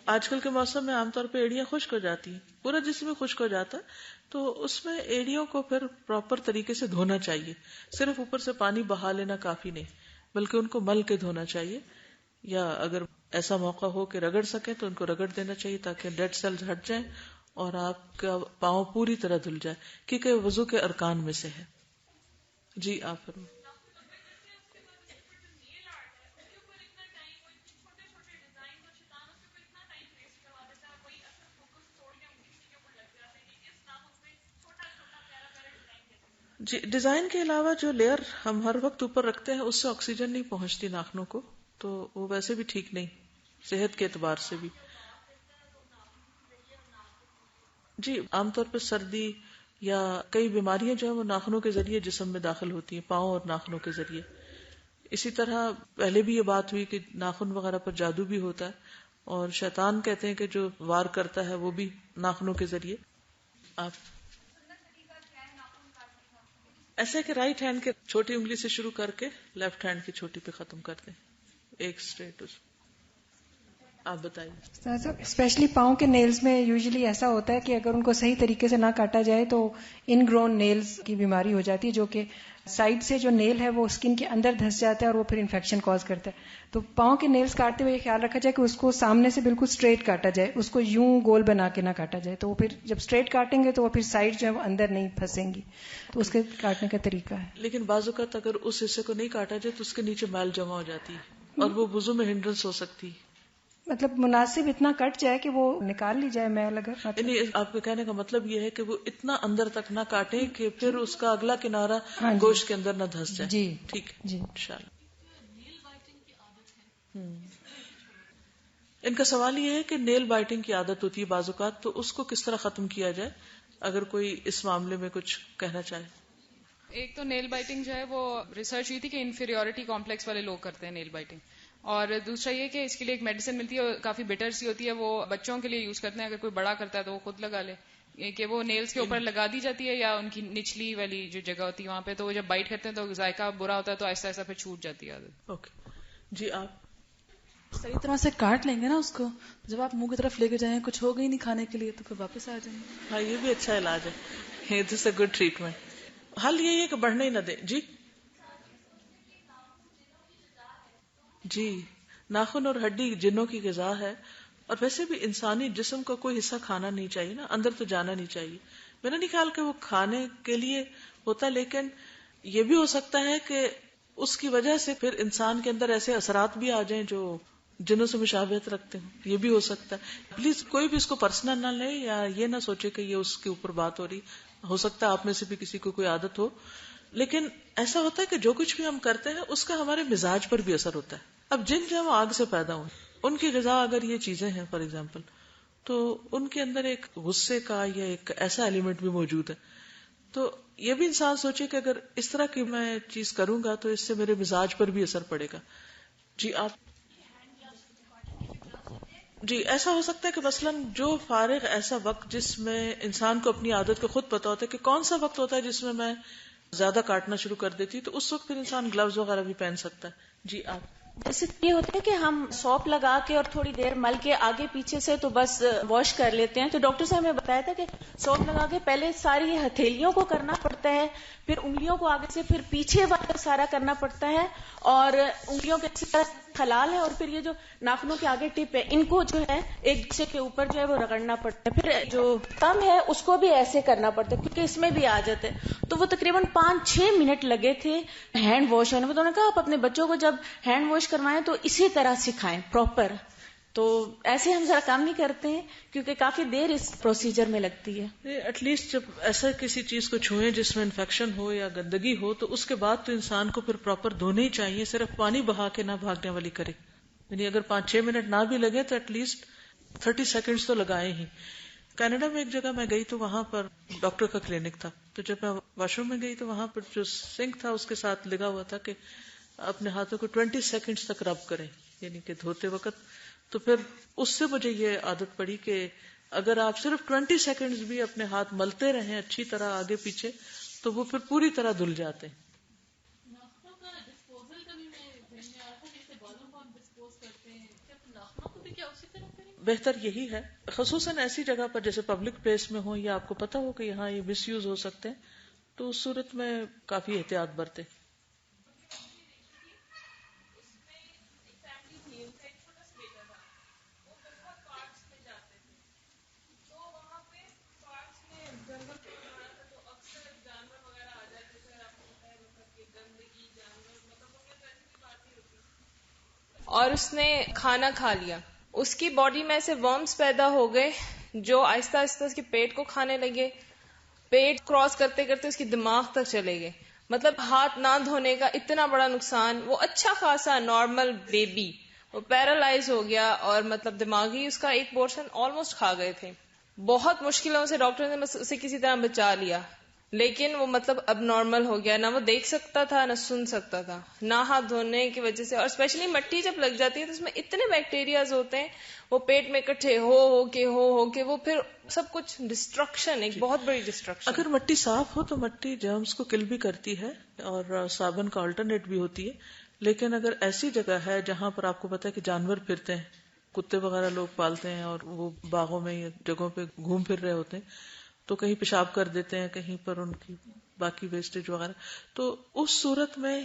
آج کل کے موسم میں عام طور پہ ایڑیاں خشک ہو جاتی ہیں، پورا جسم خشک ہو جاتا ہے، تو اس میں ایڑیوں کو پھر پراپر طریقے سے دھونا چاہیے۔ صرف اوپر سے پانی بہا لینا کافی نہیں، بلکہ ان کو مل کے دھونا چاہیے، یا اگر ایسا موقع ہو کہ رگڑ سکے تو ان کو رگڑ دینا چاہیے تاکہ ڈیڈ سیلز ہٹ جائیں اور آپ کا پاؤں پوری طرح دھل جائے، کیونکہ وضو کے ارکان میں سے ہے۔ جی آپ فرمائیں۔ جی ڈیزائن کے علاوہ جو لیئر ہم ہر وقت اوپر رکھتے ہیں اس سے آکسیجن نہیں پہنچتی ناخنوں کو، تو وہ ویسے بھی ٹھیک نہیں صحت کے اعتبار سے بھی. جی عام طور پہ سردی یا کئی بیماریاں جو ہیں وہ ناخنوں کے ذریعے جسم میں داخل ہوتی ہیں، پاؤں اور ناخنوں کے ذریعے. اسی طرح پہلے بھی یہ بات ہوئی کہ ناخن وغیرہ پر جادو بھی ہوتا ہے، اور شیطان کہتے ہیں کہ جو وار کرتا ہے وہ بھی ناخنوں کے ذریعے. آپ ایسے کہ رائٹ ہینڈ کے چھوٹی انگلی سے شروع کر کے لیفٹ ہینڈ کی چھوٹی پہ ختم کرتے ہیں، ایک اسٹریٹ. آپ بتائیے. اسپیشلی پاؤں کے نیلز میں یوزلی ایسا ہوتا ہے کہ اگر ان کو صحیح طریقے سے نہ کاٹا جائے تو ان گرون نیلز کی بیماری ہو جاتی ہے، جو کہ سائڈ سے جو نیل ہے وہ اسکن کے اندر دھس جاتا ہے اور وہ پھر انفیکشن کاز کرتا ہے. تو پاؤں کے نیلز کاٹتے ہوئے یہ خیال رکھا جائے کہ اس کو سامنے سے بالکل اسٹریٹ کاٹا جائے، اس کو یوں گول بنا کے نہ کاٹا جائے. تو وہ پھر جب اسٹریٹ کاٹیں گے تو وہ پھر سائڈ جو ہے وہ اندر نہیں پھنسیں گی. تو اس کے کاٹنے کا طریقہ ہے. لیکن بعض اوقات اگر اس حصے کو نہیں کاٹا جائے تو اس کے نیچے میل جمع ہو جاتی ہے اور وہ وضو میں ہنڈرنس ہو سکتی ہے. مطلب مناسب اتنا کٹ جائے کہ وہ نکال لی جائے میل. اگر یعنی آپ کے کہنے کا مطلب یہ ہے کہ وہ اتنا اندر تک نہ کاٹے کہ پھر اس کا اگلا کنارہ گوشت کے اندر نہ دھس جائے. جی ٹھیک جی انشاءاللہ. ان کا سوال یہ ہے کہ نیل بائٹنگ کی عادت ہوتی ہے بعض اوقات، تو اس کو کس طرح ختم کیا جائے، اگر کوئی اس معاملے میں کچھ کہنا چاہے. ایک تو نیل بائٹنگ جو ہے وہ ریسرچ ہوئی تھی کہ انفیریورٹی کمپلیکس والے لوگ کرتے ہیں نیل بائٹنگ، اور دوسرا یہ کہ اس کے لیے ایک میڈیسن ملتی ہے، کافی بیٹر سی ہوتی ہے، وہ بچوں کے لیے یوز کرتے ہیں. اگر کوئی بڑا کرتا ہے تو وہ خود لگا لے، کہ وہ نیلز کے اوپر لگا دی جاتی ہے یا ان کی نچلی والی جو جگہ ہوتی ہے وہاں پہ، تو وہ جب بائٹ کرتے ہیں تو ذائقہ برا ہوتا ہے تو آہستہ آہستہ پھر چھوٹ جاتی ہے عادت. اوکے جی. آپ صحیح طرح سے کاٹ لیں گے نا اس کو، جب آپ منہ کی طرف لے کے جائیں کچھ ہوگا ہی نہیں کھانے کے لیے تو پھر واپس آ جائیں گے. ہاں یہ بھی اچھا علاج ہے، دس اے گڈ ٹریٹمنٹ. حل یہی ہے کہ بڑھنے ہی نہ دیں. جی جی ناخن اور ہڈی جنوں کی غذا ہے، اور ویسے بھی انسانی جسم کا کوئی حصہ کھانا نہیں چاہیے نا، اندر تو جانا نہیں چاہیے. میرا نہیں خیال کہ وہ کھانے کے لیے ہوتا، لیکن یہ بھی ہو سکتا ہے کہ اس کی وجہ سے پھر انسان کے اندر ایسے اثرات بھی آ جائیں جو جنوں سے مشابہت رکھتے ہیں. یہ بھی ہو سکتا ہے. پلیز کوئی بھی اس کو پرسنل نہ لے یا یہ نہ سوچے کہ یہ اس کے اوپر بات ہو رہی. ہو سکتا ہے آپ میں سے بھی کسی کو کوئی عادت ہو، لیکن ایسا ہوتا ہے کہ جو کچھ بھی ہم کرتے ہیں اس کا ہمارے مزاج پر بھی اثر ہوتا ہے. اب جن جو وہ آگ سے پیدا ہوئے، ان کی غذا اگر یہ چیزیں ہیں فار ایگزامپل، تو ان کے اندر ایک غصے کا یا ایک ایسا ایلیمنٹ بھی موجود ہے. تو یہ بھی انسان سوچے کہ اگر اس طرح کی میں چیز کروں گا تو اس سے میرے مزاج پر بھی اثر پڑے گا. جی آپ جی ایسا ہو سکتا ہے کہ مثلاً جو فارغ ایسا وقت جس میں انسان کو اپنی عادت کو خود پتا ہوتا ہے کہ کون سا وقت ہوتا ہے جس میں زیادہ کاٹنا شروع کر دیتی، تو اس وقت پھر انسان گلوز وغیرہ بھی پہن سکتا ہے. جی آپ جیسے یہ ہوتا ہے کہ ہم سوپ لگا کے اور تھوڑی دیر مل کے آگے پیچھے سے تو بس واش کر لیتے ہیں. تو ڈاکٹر صاحب نے بتایا تھا کہ سوپ لگا کے پہلے ساری ہتھیلیوں کو کرنا پڑتا ہے، پھر انگلیوں کو آگے سے، پھر پیچھے والا سارا کرنا پڑتا ہے، اور انگلیوں کے اسی طرح خلال ہے، اور پھر یہ جو ناخنوں کے آگے ٹپ ہے ان کو جو ہے ایک دوسرے کے اوپر جو ہے وہ رگڑنا پڑتا ہے. پھر جو کم ہے اس کو بھی ایسے کرنا پڑتا ہے کیونکہ اس میں بھی آ جاتا ہے. تو وہ تقریباً 5-6 منٹ لگے تھے ہینڈ واش ہونے میں. تو انہوں نے کہا آپ اپنے بچوں کو جب ہینڈ واش کروائیں تو اسی طرح سکھائیں پراپر. تو ایسے ہم ذرا کام نہیں کرتے ہیں کیونکہ کافی دیر اس پروسیجر میں لگتی ہے. ایٹ لیسٹ جب ایسا کسی چیز کو چھوئیں جس میں انفیکشن ہو یا گندگی ہو تو اس کے بعد تو انسان کو پھر پراپر دھونے ہی چاہیے. صرف پانی بہا کے نہ بھاگنے والی کرے. یعنی اگر 5-6 منٹ نہ بھی لگے تو ایٹ لیسٹ 30 سیکنڈز تو لگائے ہی. کینیڈا میں ایک جگہ میں گئی تو وہاں پر ڈاکٹر کا کلینک تھا. تو جب میں واش روم میں گئی تو وہاں پر جو سنک تھا اس کے ساتھ لگا ہوا تھا کہ اپنے ہاتھوں کو 20 سیکنڈز تک رب کریں، یعنی کہ دھوتے وقت. تو پھر اس سے مجھے یہ عادت پڑی کہ اگر آپ صرف 20 سیکنڈز بھی اپنے ہاتھ ملتے رہیں اچھی طرح آگے پیچھے تو وہ پھر پوری طرح دھل جاتے ہیں. بہتر یہی ہے، خصوصاً ایسی جگہ پر جیسے پبلک پلیس میں ہو یا آپ کو پتا ہو کہ یہاں یہ مس یوز ہو سکتے ہیں، تو اس صورت میں کافی احتیاط برتیں. اور اس نے کھانا کھا لیا، اس کی باڈی میں سے ورمز پیدا ہو گئے جو آہستہ آہستہ اس کے پیٹ کو کھانے لگے، پیٹ کراس کرتے کرتے اس کی دماغ تک چلے گئے. مطلب ہاتھ نہ دھونے کا اتنا بڑا نقصان. وہ اچھا خاصا نارمل بیبی وہ پیرالائز ہو گیا, اور مطلب دماغی اس کا ایک پورشن آلموسٹ کھا گئے تھے. بہت مشکلوں سے ڈاکٹر نے اسے کسی طرح بچا لیا, لیکن وہ مطلب اب نارمل ہو گیا. نہ وہ دیکھ سکتا تھا نہ سن سکتا تھا, نہ ہاتھ دھونے کی وجہ سے. اور اسپیشلی مٹی جب لگ جاتی ہے تو اس میں اتنے بیکٹیریاز ہوتے ہیں, وہ پیٹ میں اکٹھے ہو کے وہ پھر سب کچھ ڈسٹرکشن, ایک بہت بڑی ڈسٹرکشن. اگر مٹی صاف ہو تو مٹی جرمز کو کل بھی کرتی ہے اور صابن کا آلٹرنیٹ بھی ہوتی ہے. لیکن اگر ایسی جگہ ہے جہاں پر آپ کو پتا ہے کہ جانور پھرتے ہیں, کتے وغیرہ لوگ پالتے ہیں اور وہ باغوں میں یا جگہوں پہ گھوم پھر رہے ہوتے ہیں, تو کہیں پیشاب کر دیتے ہیں, کہیں پر ان کی باقی ویسٹیج وغیرہ, تو اس صورت میں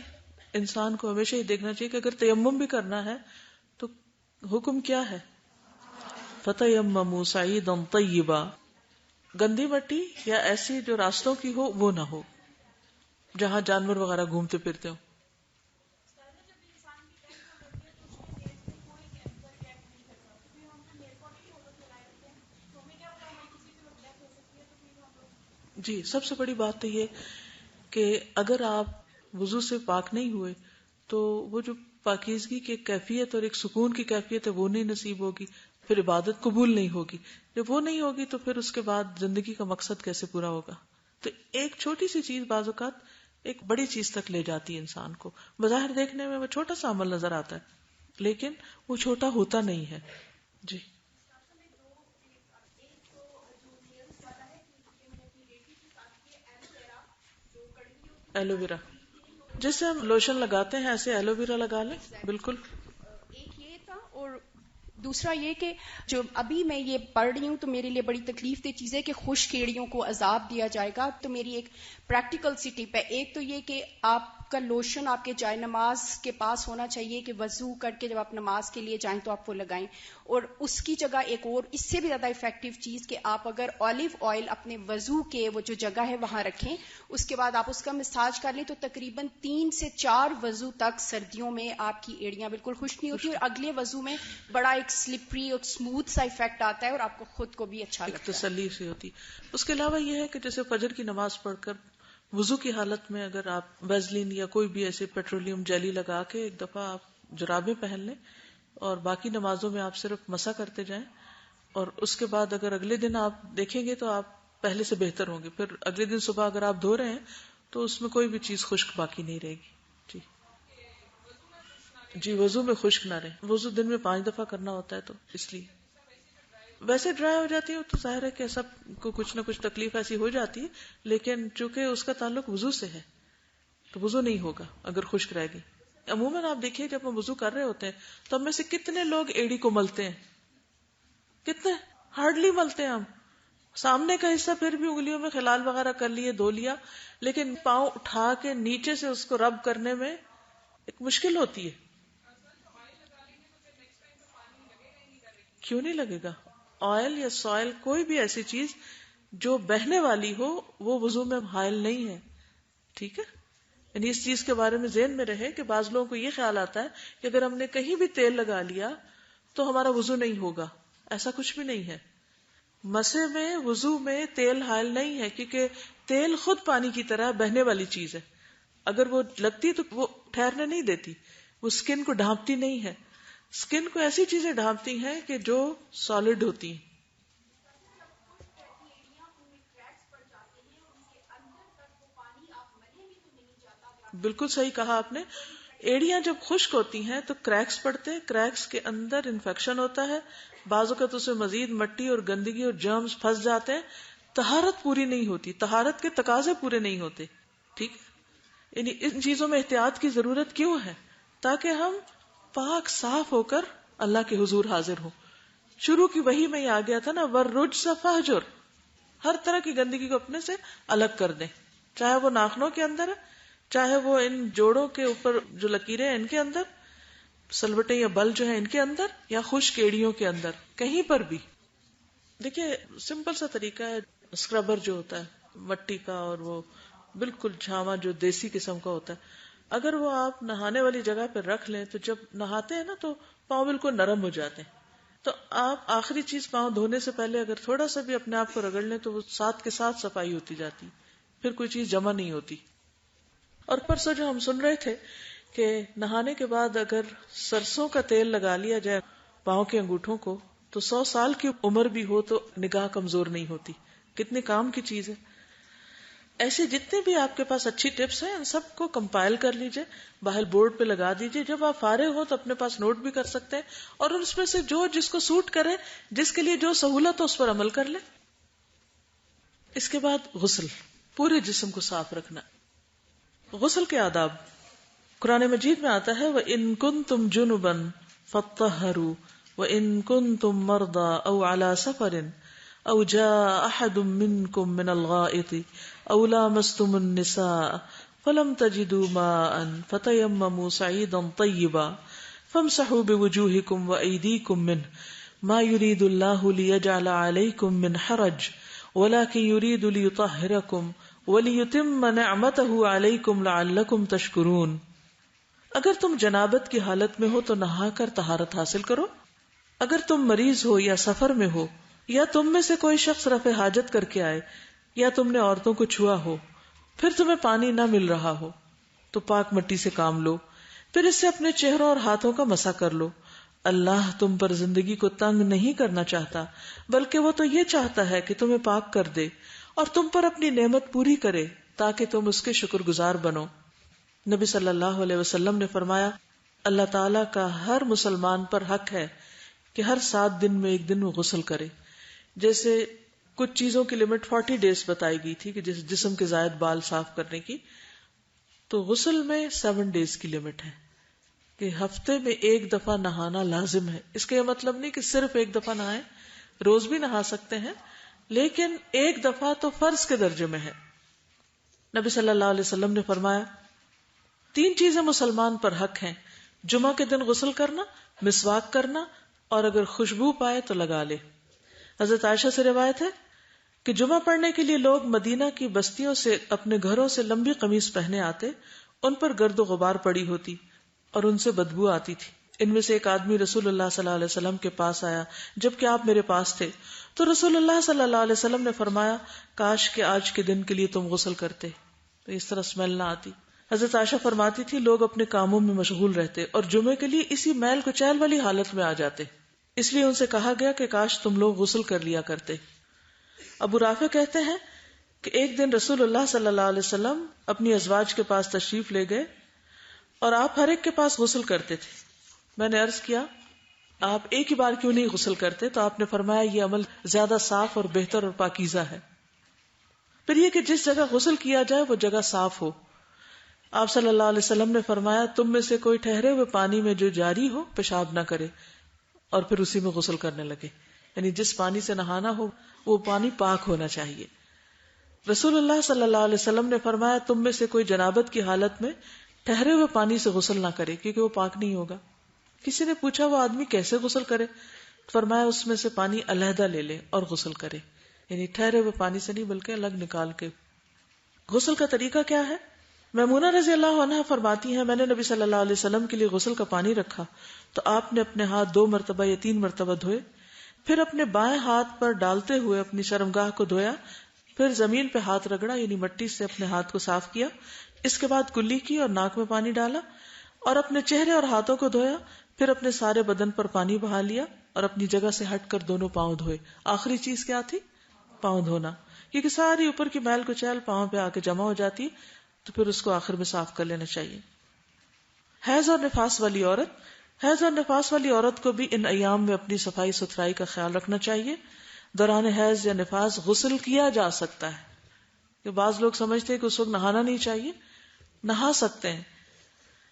انسان کو ہمیشہ یہ دیکھنا چاہیے کہ اگر تیمم بھی کرنا ہے تو حکم کیا ہے؟ فَتَيَمَّمُوا صَعِيدًا طَيِّبًا. گندی مٹی یا ایسی جو راستوں کی ہو وہ نہ ہو جہاں جانور وغیرہ گھومتے پھرتے ہو. جی, سب سے بڑی بات تو یہ کہ اگر آپ وضو سے پاک نہیں ہوئے تو وہ جو پاکیزگی کی کیفیت اور ایک سکون کی کیفیت ہے وہ نہیں نصیب ہوگی, پھر عبادت قبول نہیں ہوگی. جب وہ نہیں ہوگی تو پھر اس کے بعد زندگی کا مقصد کیسے پورا ہوگا؟ تو ایک چھوٹی سی چیز بعض اوقات ایک بڑی چیز تک لے جاتی ہے انسان کو. بظاہر دیکھنے میں وہ چھوٹا سا عمل نظر آتا ہے لیکن وہ چھوٹا ہوتا نہیں ہے. جی, ایلو ویرا جیسے ہم لوشن لگاتے ہیں ایسے ایلو ویرا لگا لیں. بالکل. ایک یہ تھا, اور دوسرا یہ کہ جو ابھی میں یہ پڑھ رہی ہوں تو میرے لیے بڑی تکلیف دہ چیز ہے کہ خشک ایڑیوں کو عذاب دیا جائے گا. تو میری ایک پریکٹیکل سی ٹپ ہے. ایک تو یہ کہ آپ کا لوشن آپ کے جائے نماز کے پاس ہونا چاہیے کہ وضو کر کے جب آپ نماز کے لیے جائیں تو آپ وہ لگائیں. اور اس کی جگہ ایک اور اس سے بھی زیادہ افیکٹو چیز کہ آپ اگر اولیو آئل اپنے وضو کے وہ جو جگہ ہے وہاں رکھیں, اس کے بعد آپ اس کا مساج کر لیں تو تقریباً 3 سے 4 وضو تک سردیوں میں آپ کی ایڑیاں بالکل خشک نہیں ہوتی, اور اگلے وضو میں بڑا ایک سلپری اور اسموتھ سا افیکٹ آتا ہے اور آپ کو خود کو بھی اچھا لگتا ہے, تسلی سی ہوتی. اس کے علاوہ یہ ہے کہ جیسے فجر کی نماز پڑھ کر وضو کی حالت میں اگر آپ ویزلین یا کوئی بھی ایسے پیٹرولیم جیلی لگا کے ایک دفعہ آپ جرابیں پہن لیں اور باقی نمازوں میں آپ صرف مسح کرتے جائیں, اور اس کے بعد اگر اگلے دن آپ دیکھیں گے تو آپ پہلے سے بہتر ہوں گے. پھر اگلے دن صبح اگر آپ دھو رہے ہیں تو اس میں کوئی بھی چیز خشک باقی نہیں رہے گی. جی, وضو میں خشک نہ رہے. وضو دن میں 5 دفعہ کرنا ہوتا ہے تو اس لیے ویسے ڈرائی ہو جاتی ہے تو ظاہر ہے کہ سب کو کچھ نہ کچھ تکلیف ایسی ہو جاتی ہے, لیکن چونکہ اس کا تعلق وضو سے ہے تو وضو نہیں ہوگا اگر خشک رہ گئی. عموماً آپ دیکھیے جب ہم وضو کر رہے ہوتے ہیں تو ہم میں سے کتنے لوگ ایڑی کو ملتے ہیں, کتنے ہارڈلی ملتے ہیں ہم. سامنے کا حصہ پھر بھی انگلیوں میں خلال وغیرہ کر لیے, دھو لیا, لیکن پاؤں اٹھا کے نیچے سے اس کو رب کرنے میں ایک مشکل ہوتی ہے. کیوں نہیں لگے گا؟ آئل یا سوائل کوئی بھی ایسی چیز جو بہنے والی ہو وہ وضو میں حائل نہیں ہے. ٹھیک ہے, یعنی اس چیز کے بارے میں ذہن میں رہے کہ بعض لوگوں کو یہ خیال آتا ہے کہ اگر ہم نے کہیں بھی تیل لگا لیا تو ہمارا وضو نہیں ہوگا. ایسا کچھ بھی نہیں ہے. مسے میں وضو میں تیل حائل نہیں ہے, کیونکہ تیل خود پانی کی طرح بہنے والی چیز ہے. اگر وہ لگتی تو وہ ٹھہرنے نہیں دیتی, وہ اسکن کو ڈھانپتی نہیں ہے. اسکن کو ایسی چیزیں ڈھانپتی ہیں کہ جو سالڈ ہوتی ہیں. بالکل صحیح کہا آپ نے. ایڑیاں جب خشک ہوتی ہیں تو کریکس پڑتے ہیں, کریکس کے اندر انفیکشن ہوتا ہے, بعض اوقات اس میں مزید مٹی اور گندگی اور جرمز پھنس جاتے ہیں. طہارت پوری نہیں ہوتی, طہارت کے تقاضے پورے نہیں ہوتے. ٹھیک, یعنی ان چیزوں میں احتیاط کی ضرورت کیوں ہے؟ تاکہ ہم پاک صاف ہو کر اللہ کے حضور حاضر ہوں. شروع کی وحی میں یہ آ گیا تھا نا, وَالرُّجْسَ فَاهْجُرْ, ہر طرح کی گندگی کو اپنے سے الگ کر دیں, چاہے وہ ناخنوں کے اندر ہے, چاہے وہ ان جوڑوں کے اوپر جو لکیریں ہیں ان کے اندر, سلوٹیں یا بل جو ہیں ان کے اندر, یا خشک ایڑیوں کے اندر, کہیں پر بھی. دیکھیے سمپل سا طریقہ ہے, اسکربر جو ہوتا ہے مٹی کا اور وہ بالکل جھاما جو دیسی قسم کا ہوتا ہے, اگر وہ آپ نہانے والی جگہ پہ رکھ لیں تو جب نہاتے ہیں نا تو پاؤں بالکل نرم ہو جاتے ہیں. تو آپ آخری چیز پاؤں دھونے سے پہلے اگر تھوڑا سا بھی اپنے آپ کو رگڑ لیں تو وہ ساتھ کے ساتھ صفائی ہوتی جاتی، پھر کوئی چیز جمع نہیں ہوتی. اور پرسوں جو ہم سن رہے تھے کہ نہانے کے بعد اگر سرسوں کا تیل لگا لیا جائے پاؤں کے انگوٹھوں کو تو 100 سال کی عمر بھی ہو تو نگاہ کمزور نہیں ہوتی. کتنے کام کی چیز ہے. ایسے جتنے بھی آپ کے پاس اچھی ٹپس ہیں ان سب کو کمپائل کر لیجئے، باہر بورڈ پہ لگا دیجئے. جب آپ فارغ ہو تو اپنے پاس نوٹ بھی کر سکتے ہیں اور اس میں سے جو جس کو سوٹ کرے، جس کے لیے جو سہولت ہو اس پر عمل کر لیں. اس کے بعد غسل، پورے جسم کو صاف رکھنا. غسل کے آداب قرآن مجید میں آتا ہے وَإِن كُنتُمْ جُنُبًا فَاطَّهَّرُوا وَإِن كُنتُمْ مَرْضَىٰ أَوْ عَلَىٰ سَفَرٍ أَوْ جَاءَ أَحَدٌ مِّنكُم مِّنَ الْغَائِطِ أَوْ لَامَسْتُمُ النِّسَاءَ فَلَمْ تَجِدُوا مَاءً فَتَيَمَّمُوا صَعِيدًا طَيِّبًا فَامْسَحُوا بِوُجُوهِكُمْ وَأَيْدِيكُمْ مِنْهُ مَا يُرِيدُ اللَّهُ لِيَجْعَلَ عَلَيْكُمْ مِنْ حَرَجٍ وَلَكِنْ يُرِيدُ لِيُطَهِّرَكُمْ وَلِيُتِمَّ نِعْمَتَهُ عَلَيْكُمْ لَعَلَّكُمْ تَشْكُرُونَ. اگر تم جنابت کی حالت میں ہو تو نہا کر طہارت حاصل کرو. اگر تم مریض ہو یا سفر میں ہو یا تم میں سے کوئی شخص رفع حاجت کر کے آئے یا تم نے عورتوں کو چھوا ہو پھر تمہیں پانی نہ مل رہا ہو تو پاک مٹی سے کام لو، پھر اس سے اپنے چہروں اور ہاتھوں کا مسح کر لو. اللہ تم پر زندگی کو تنگ نہیں کرنا چاہتا بلکہ وہ تو یہ چاہتا ہے کہ تمہیں پاک کر دے اور تم پر اپنی نعمت پوری کرے تاکہ تم اس کے شکر گزار بنو. نبی صلی اللہ علیہ وسلم نے فرمایا اللہ تعالیٰ کا ہر مسلمان پر حق ہے کہ ہر 7 دن میں ایک دن وہ غسل کرے. جیسے کچھ چیزوں کی لمٹ 40 ڈیز بتائی گئی تھی کہ جس جسم کے زائد بال صاف کرنے کی، تو غسل میں 7 ڈیز کی لمٹ ہے کہ ہفتے میں ایک دفعہ نہانا لازم ہے. اس کا یہ مطلب نہیں کہ صرف ایک دفعہ نہائیں، روز بھی نہا سکتے ہیں لیکن ایک دفعہ تو فرض کے درجے میں ہے. نبی صلی اللہ علیہ وسلم نے فرمایا 3 چیزیں مسلمان پر حق ہیں: جمعہ کے دن غسل کرنا، مسواک کرنا اور اگر خوشبو پائے تو لگا لے. حضرت عائشہ سے روایت ہے کہ جمعہ پڑھنے کے لیے لوگ مدینہ کی بستیوں سے اپنے گھروں سے لمبی قمیص پہنے آتے، ان پر گرد و غبار پڑی ہوتی اور ان سے بدبو آتی تھی. ان میں سے ایک آدمی رسول اللہ صلی اللہ علیہ وسلم کے پاس آیا جبکہ آپ میرے پاس تھے، تو رسول اللہ صلی اللہ علیہ وسلم نے فرمایا کاش کہ آج کے دن کے لیے تم غسل کرتے تو اس طرح اسمیل نہ آتی. حضرت عائشہ فرماتی تھی لوگ اپنے کاموں میں مشغول رہتے اور جمعے کے لیے اسی میل کچیل والی حالت میں آ جاتے، اس لیے ان سے کہا گیا کہ کاش تم لوگ غسل کر لیا کرتے. ابو رافع کہتے ہیں کہ ایک دن رسول اللہ صلی اللہ علیہ وسلم اپنی ازواج کے پاس تشریف لے گئے اور آپ ہر ایک کے پاس غسل کرتے تھے. میں نے عرض کیا آپ ایک ہی بار کیوں نہیں غسل کرتے؟ تو آپ نے فرمایا یہ عمل زیادہ صاف اور بہتر اور پاکیزہ ہے. پھر یہ کہ جس جگہ غسل کیا جائے وہ جگہ صاف ہو. آپ صلی اللہ علیہ وسلم نے فرمایا تم میں سے کوئی ٹھہرے ہوئے پانی میں جو جاری ہو پیشاب نہ کرے اور پھر اسی میں غسل کرنے لگے، یعنی جس پانی سے نہانا ہو وہ پانی پاک ہونا چاہیے. رسول اللہ صلی اللہ علیہ وسلم نے فرمایا تم میں سے کوئی جنابت کی حالت میں ٹھہرے ہوئے پانی سے غسل نہ کرے کیونکہ وہ پاک نہیں ہوگا. کسی نے پوچھا وہ آدمی کیسے غسل کرے؟ فرمایا اس میں سے پانی علیحدہ لے لے اور غسل کرے، یعنی ٹھہرے ہوئے پانی سے نہیں بلکہ الگ نکال کے. غسل کا طریقہ کیا ہے؟ میمونہ رضی اللہ عنہا فرماتی ہیں میں نے نبی صلی اللہ علیہ وسلم کے لیے غسل کا پانی رکھا تو آپ نے اپنے ہاتھ 2 مرتبہ یا 3 مرتبہ دھوئے، پھر اپنے بائیں ہاتھ پر ڈالتے ہوئے اپنی شرمگاہ کو دھویا، پھر زمین پہ ہاتھ رگڑا یعنی مٹی سے اپنے ہاتھ کو صاف کیا، اس کے بعد کلی کی اور ناک میں پانی ڈالا اور اپنے چہرے اور ہاتھوں کو دھویا، پھر اپنے سارے بدن پر پانی بہا لیا اور اپنی جگہ سے ہٹ کر دونوں پاؤں دھوئے. آخری چیز کیا تھی؟ پاؤں دھونا، کیونکہ ساری اوپر کی میل کچیل پاؤں پہ آ کے جمع ہو جاتی تو پھر اس کو آخر میں صاف کر لینا چاہیے. حیض اور نفاس والی عورت کو بھی ان ایام میں اپنی صفائی ستھرائی کا خیال رکھنا چاہیے. دوران حیض یا نفاس غسل کیا جا سکتا ہے، کہ بعض لوگ سمجھتے ہیں کہ اس وقت نہانا نہیں چاہیے، نہا سکتے ہیں.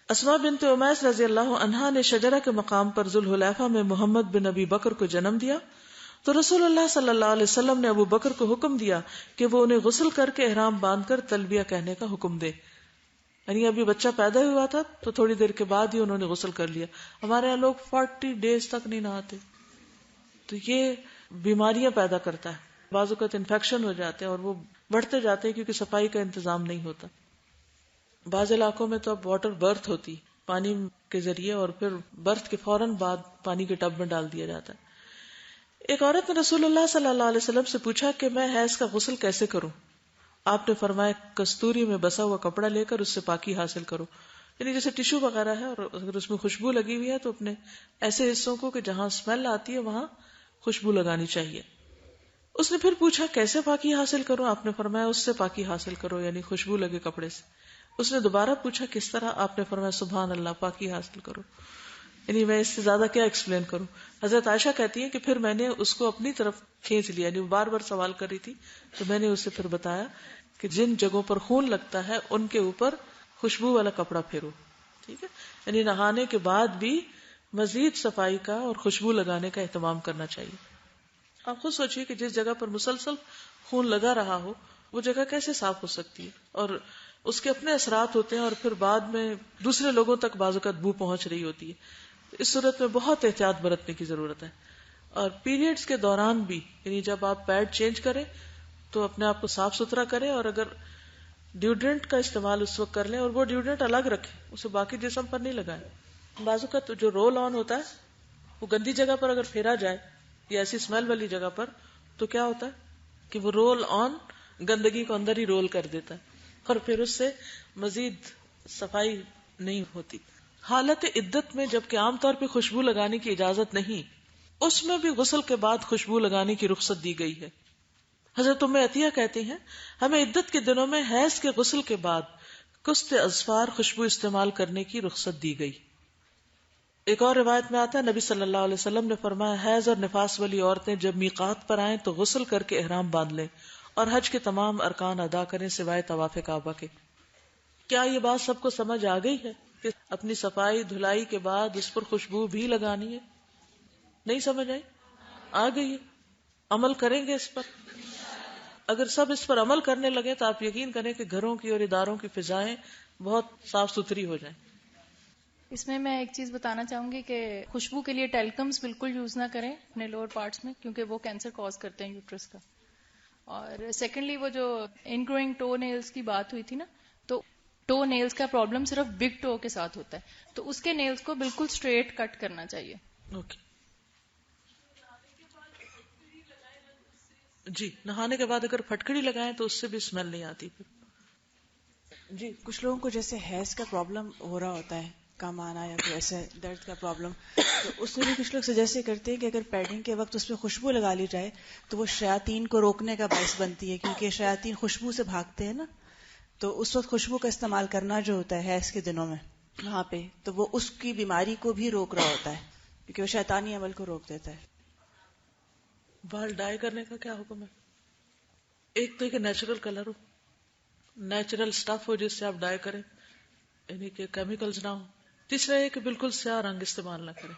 اسماء بنت امیس رضی اللہ عنہا نے شجرہ کے مقام پر ذوالحلیفہ میں محمد بن ابی بکر کو جنم دیا تو رسول اللہ صلی اللہ علیہ وسلم نے ابو بکر کو حکم دیا کہ وہ انہیں غسل کر کے احرام باندھ کر تلبیہ کہنے کا حکم دے. یعنی ابھی بچہ پیدا ہوا تھا تو تھوڑی دیر کے بعد ہی انہوں نے غسل کر لیا. ہمارے یہاں لوگ 40 ڈیز تک نہیں نہاتے، تو یہ بیماریاں پیدا کرتا ہے. بعض اوقات انفیکشن ہو جاتے ہیں اور وہ بڑھتے جاتے ہیں کیونکہ صفائی کا انتظام نہیں ہوتا. بعض علاقوں میں تو اب واٹر برتھ ہوتی پانی کے ذریعے اور پھر برتھ کے فوراً بعد پانی کے ٹب میں ڈال دیا جاتا ہے. ایک عورت نے رسول اللہ صلی اللہ علیہ وسلم سے پوچھا کہ میں حیض کا غسل کیسے کروں؟ آپ نے فرمایا کستوری میں بسا ہوا کپڑا لے کر اس سے پاکی حاصل کرو. یعنی جیسے ٹیشو وغیرہ ہے اور اگر اس میں خوشبو لگی ہوئی ہے تو اپنے ایسے حصوں کو کہ جہاں اسمیل آتی ہے وہاں خوشبو لگانی چاہیے. اس نے پھر پوچھا کیسے پاکی حاصل کروں؟ آپ نے فرمایا اس سے پاکی حاصل کرو یعنی خوشبو لگے کپڑے سے. اس نے دوبارہ پوچھا کس طرح؟ آپ نے فرمایا سبحان اللہ پاکی حاصل کرو. یعنی میں اس سے زیادہ کیا ایکسپلین کروں. حضرت عائشہ کہتی ہے کہ پھر میں نے اس کو اپنی طرف کھینچ لیا، یعنی بار بار سوال کر رہی تھی تو میں نے اسے پھر بتایا کہ جن جگہوں پر خون لگتا ہے ان کے اوپر خوشبو والا کپڑا پھیرو. ٹھیک ہے، یعنی نہانے کے بعد بھی مزید صفائی کا اور خوشبو لگانے کا اہتمام کرنا چاہیے. آپ خود سوچئے کہ جس جگہ پر مسلسل خون لگا رہا ہو وہ جگہ کیسے صاف ہو سکتی ہے، اور اس کے اپنے اثرات ہوتے ہیں اور پھر بعد میں دوسرے لوگوں تک بعض اوقات بو پہنچ رہی ہوتی ہے. اس صورت میں بہت احتیاط برتنے کی ضرورت ہے. اور پیریڈز کے دوران بھی، یعنی جب آپ پیڈ چینج کریں تو اپنے آپ کو صاف ستھرا کریں، اور اگر ڈیوڈرنٹ کا استعمال اس وقت کر لیں اور وہ ڈیوڈرنٹ الگ رکھیں، اسے باقی جسم پر نہیں لگائیں. بعض اوقات جو رول آن ہوتا ہے وہ گندی جگہ پر اگر پھیرا جائے یا ایسی اسمیل والی جگہ پر تو کیا ہوتا ہے کہ وہ رول آن گندگی کو اندر ہی رول کر دیتا ہے اور پھر اس سے مزید صفائی نہیں ہوتی. حالت عدت میں جبکہ عام طور پہ خوشبو لگانے کی اجازت نہیں، اس میں بھی غسل کے بعد خوشبو لگانے کی رخصت دی گئی ہے. حضرت ام عطیہ کہتی ہیں ہمیں عدت کے دنوں میں حیض کے غسل کے بعد کست اظفار خوشبو استعمال کرنے کی رخصت دی گئی. ایک اور روایت میں آتا ہے نبی صلی اللہ علیہ وسلم نے فرمایا حیض اور نفاس والی عورتیں جب میقات پر آئیں تو غسل کر کے احرام باندھ لیں اور حج کے تمام ارکان ادا کریں سوائے طواف کعبہ کے. کیا یہ بات سب کو سمجھ آ گئی ہے کہ اپنی صفائی دھلائی کے بعد اس پر خوشبو بھی لگانی ہے؟ نہیں سمجھ آئی؟ آ گئی ہے. عمل کریں گے اس پر. اگر سب اس پر عمل کرنے لگے تو آپ یقین کریں کہ گھروں کی اور اداروں کی فضائیں بہت صاف ستھری ہو جائیں. اس میں میں ایک چیز بتانا چاہوں گی کہ خوشبو کے لیے ٹیلکمز بالکل یوز نہ کریں اپنے لوور پارٹس میں، کیونکہ وہ کینسر کاز کرتے ہیں یوٹرس کا. اور سیکنڈلی وہ جو ان گروئنگ ٹو نیلز کی بات ہوئی تھی نا، تو ٹو نیلز کا پرابلم صرف بگ ٹو کے ساتھ ہوتا ہے، تو اس کے نیلز کو بالکل اسٹریٹ کٹ کرنا چاہیے. اوکے جی، نہانے کے بعد اگر پھٹکڑی لگائیں تو اس سے بھی اسمیل نہیں آتی. جی، کچھ لوگوں کو جیسے حیض کا پرابلم ہو رہا ہوتا ہے، کم آنا یا کوئی ایسے درد کا پرابلم، تو اس میں بھی کچھ لوگ سجیسٹ کرتے ہیں کہ اگر پیڈنگ کے وقت اس پہ خوشبو لگا لی جائے تو وہ شیاطین کو روکنے کا باعث بنتی ہے، کیونکہ شیاطین خوشبو سے بھاگتے ہیں نا. تو اس وقت خوشبو کا استعمال کرنا جو ہوتا ہے حیض کے دنوں میں وہاں پہ، تو وہ اس کی بیماری کو بھی روک رہا ہوتا ہے، کیونکہ وہ شیطانی عمل کو روک دیتا ہے. بال ڈائی کرنے کا کیا حکم ہے؟ ایک تو کہ نیچرل کلر ہو، نیچرل سٹف ہو جس سے آپ ڈائی کریں، یعنی کہ کیمیکلز نہ ہو. تیسرا یہ کہ بالکل سیاہ رنگ استعمال نہ کریں.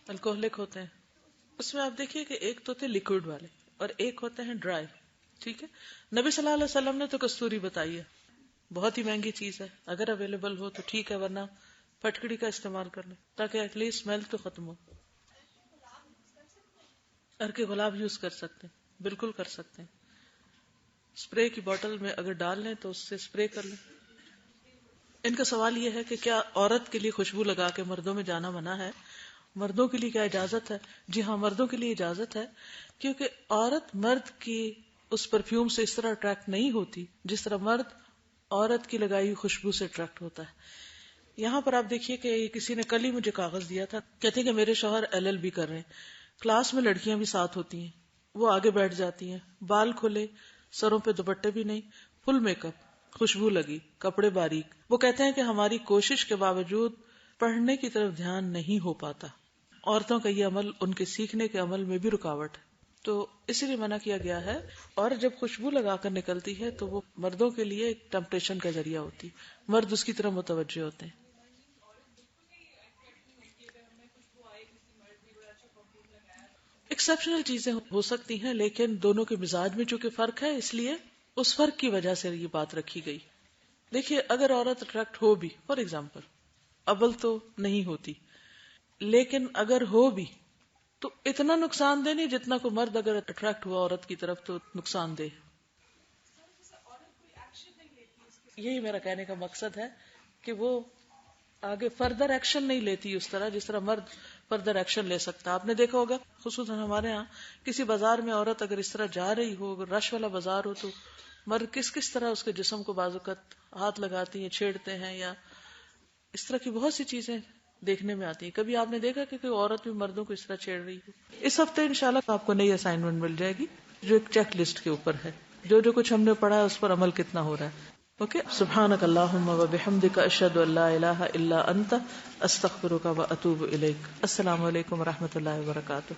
الکوہلک ہوتے ہیں اس میں آپ دیکھیے کہ ایک تو ہوتے لیکوڈ والے اور ایک ہوتے ہیں ڈرائی. ٹھیک ہے، نبی صلی اللہ علیہ وسلم نے تو کستوری بتائی ہے، بہت ہی مہنگی چیز ہے، اگر اویلیبل ہو تو ٹھیک ہے، ورنہ پھٹکڑی کا استعمال کر لیں تاکہ ایٹ لیسٹ اسمیل تو ختم ہو. ارکے گلاب یوز کر سکتے ہیں، بالکل کر سکتے ہیں. اسپرے کی بوٹل میں اگر ڈال لیں تو اس سے اسپرے کر لیں. ان کا سوال یہ ہے کہ کیا عورت کے لیے خوشبو لگا کے مردوں میں جانا منع ہے؟ مردوں کے لیے کیا اجازت ہے؟ جی ہاں، مردوں کے لیے اجازت ہے، کیونکہ عورت مرد کی اس پرفیوم سے اس طرح اٹریکٹ نہیں ہوتی جس طرح مرد عورت کی لگائی ہوئی خوشبو سے اٹریکٹ ہوتا ہے. یہاں پر آپ دیکھیے کہ کسی نے کل ہی مجھے کاغذ دیا تھا، کہتے ہیں کہ میرے شوہر LLB کر رہے ہیں، کلاس میں لڑکیاں بھی ساتھ ہوتی ہیں، وہ آگے بیٹھ جاتی ہیں، بال کھلے، سروں پہ دوپٹے بھی نہیں، فل میک اپ، خوشبو لگی، کپڑے باریک. وہ کہتے ہیں کہ ہماری کوشش کے باوجود پڑھنے کی طرف دھیان نہیں ہو پاتا. عورتوں کا یہ عمل ان کے سیکھنے کے عمل میں بھی رکاوٹ ہے، تو اسی لیے منع کیا گیا ہے. اور جب خوشبو لگا کر نکلتی ہے تو وہ مردوں کے لیے ایک ٹیمپٹیشن کا ذریعہ ہوتی، مرد اس کی طرف متوجہ ہوتے ہیں. ایکسیپشنل چیزیں ہو سکتی ہیں، لیکن دونوں کے مزاج میں چونکہ فرق ہے اس لیے اس فرق کی وجہ سے یہ بات رکھی گئی. دیکھیے اگر عورت اٹریکٹ ہو بھی، فار ایگزامپل اول تو نہیں ہوتی، لیکن اگر ہو بھی تو اتنا نقصان دہ نہیں جتنا کو مرد اگر اٹریکٹ ہوا عورت کی طرف تو نقصان دہ. یہی میرا کہنے کا مقصد ہے کہ وہ آگے فردر ایکشن نہیں لیتی اس طرح جس طرح مرد فردر ایکشن لے سکتا. آپ نے دیکھا ہوگا خصوصاً ہمارے ہاں کسی بازار میں عورت اگر اس طرح جا رہی ہو, اگر رش والا بازار ہو, تو مرد کس طرح اس کے جسم کو بعض اوقات ہاتھ لگاتی ہیں, چھیڑتے ہیں, یا اس طرح کی بہت سی چیزیں دیکھنے میں آتی ہیں. کبھی آپ نے دیکھا کہ کوئی عورت بھی مردوں کو اس طرح چھیڑ رہی ہو؟ اس ہفتے انشاءاللہ آپ کو نئی اسائنمنٹ مل جائے گی جو ایک چیک لسٹ کے اوپر ہے, جو کچھ ہم نے پڑھا ہے اس پر عمل کتنا ہو رہا ہے. اوکے, سبحانک اللہم و بحمدک اشہد ان لا الہ الا انت استغفرک و اتوب الیک. السلام علیکم و رحمۃ اللہ وبرکاتہ.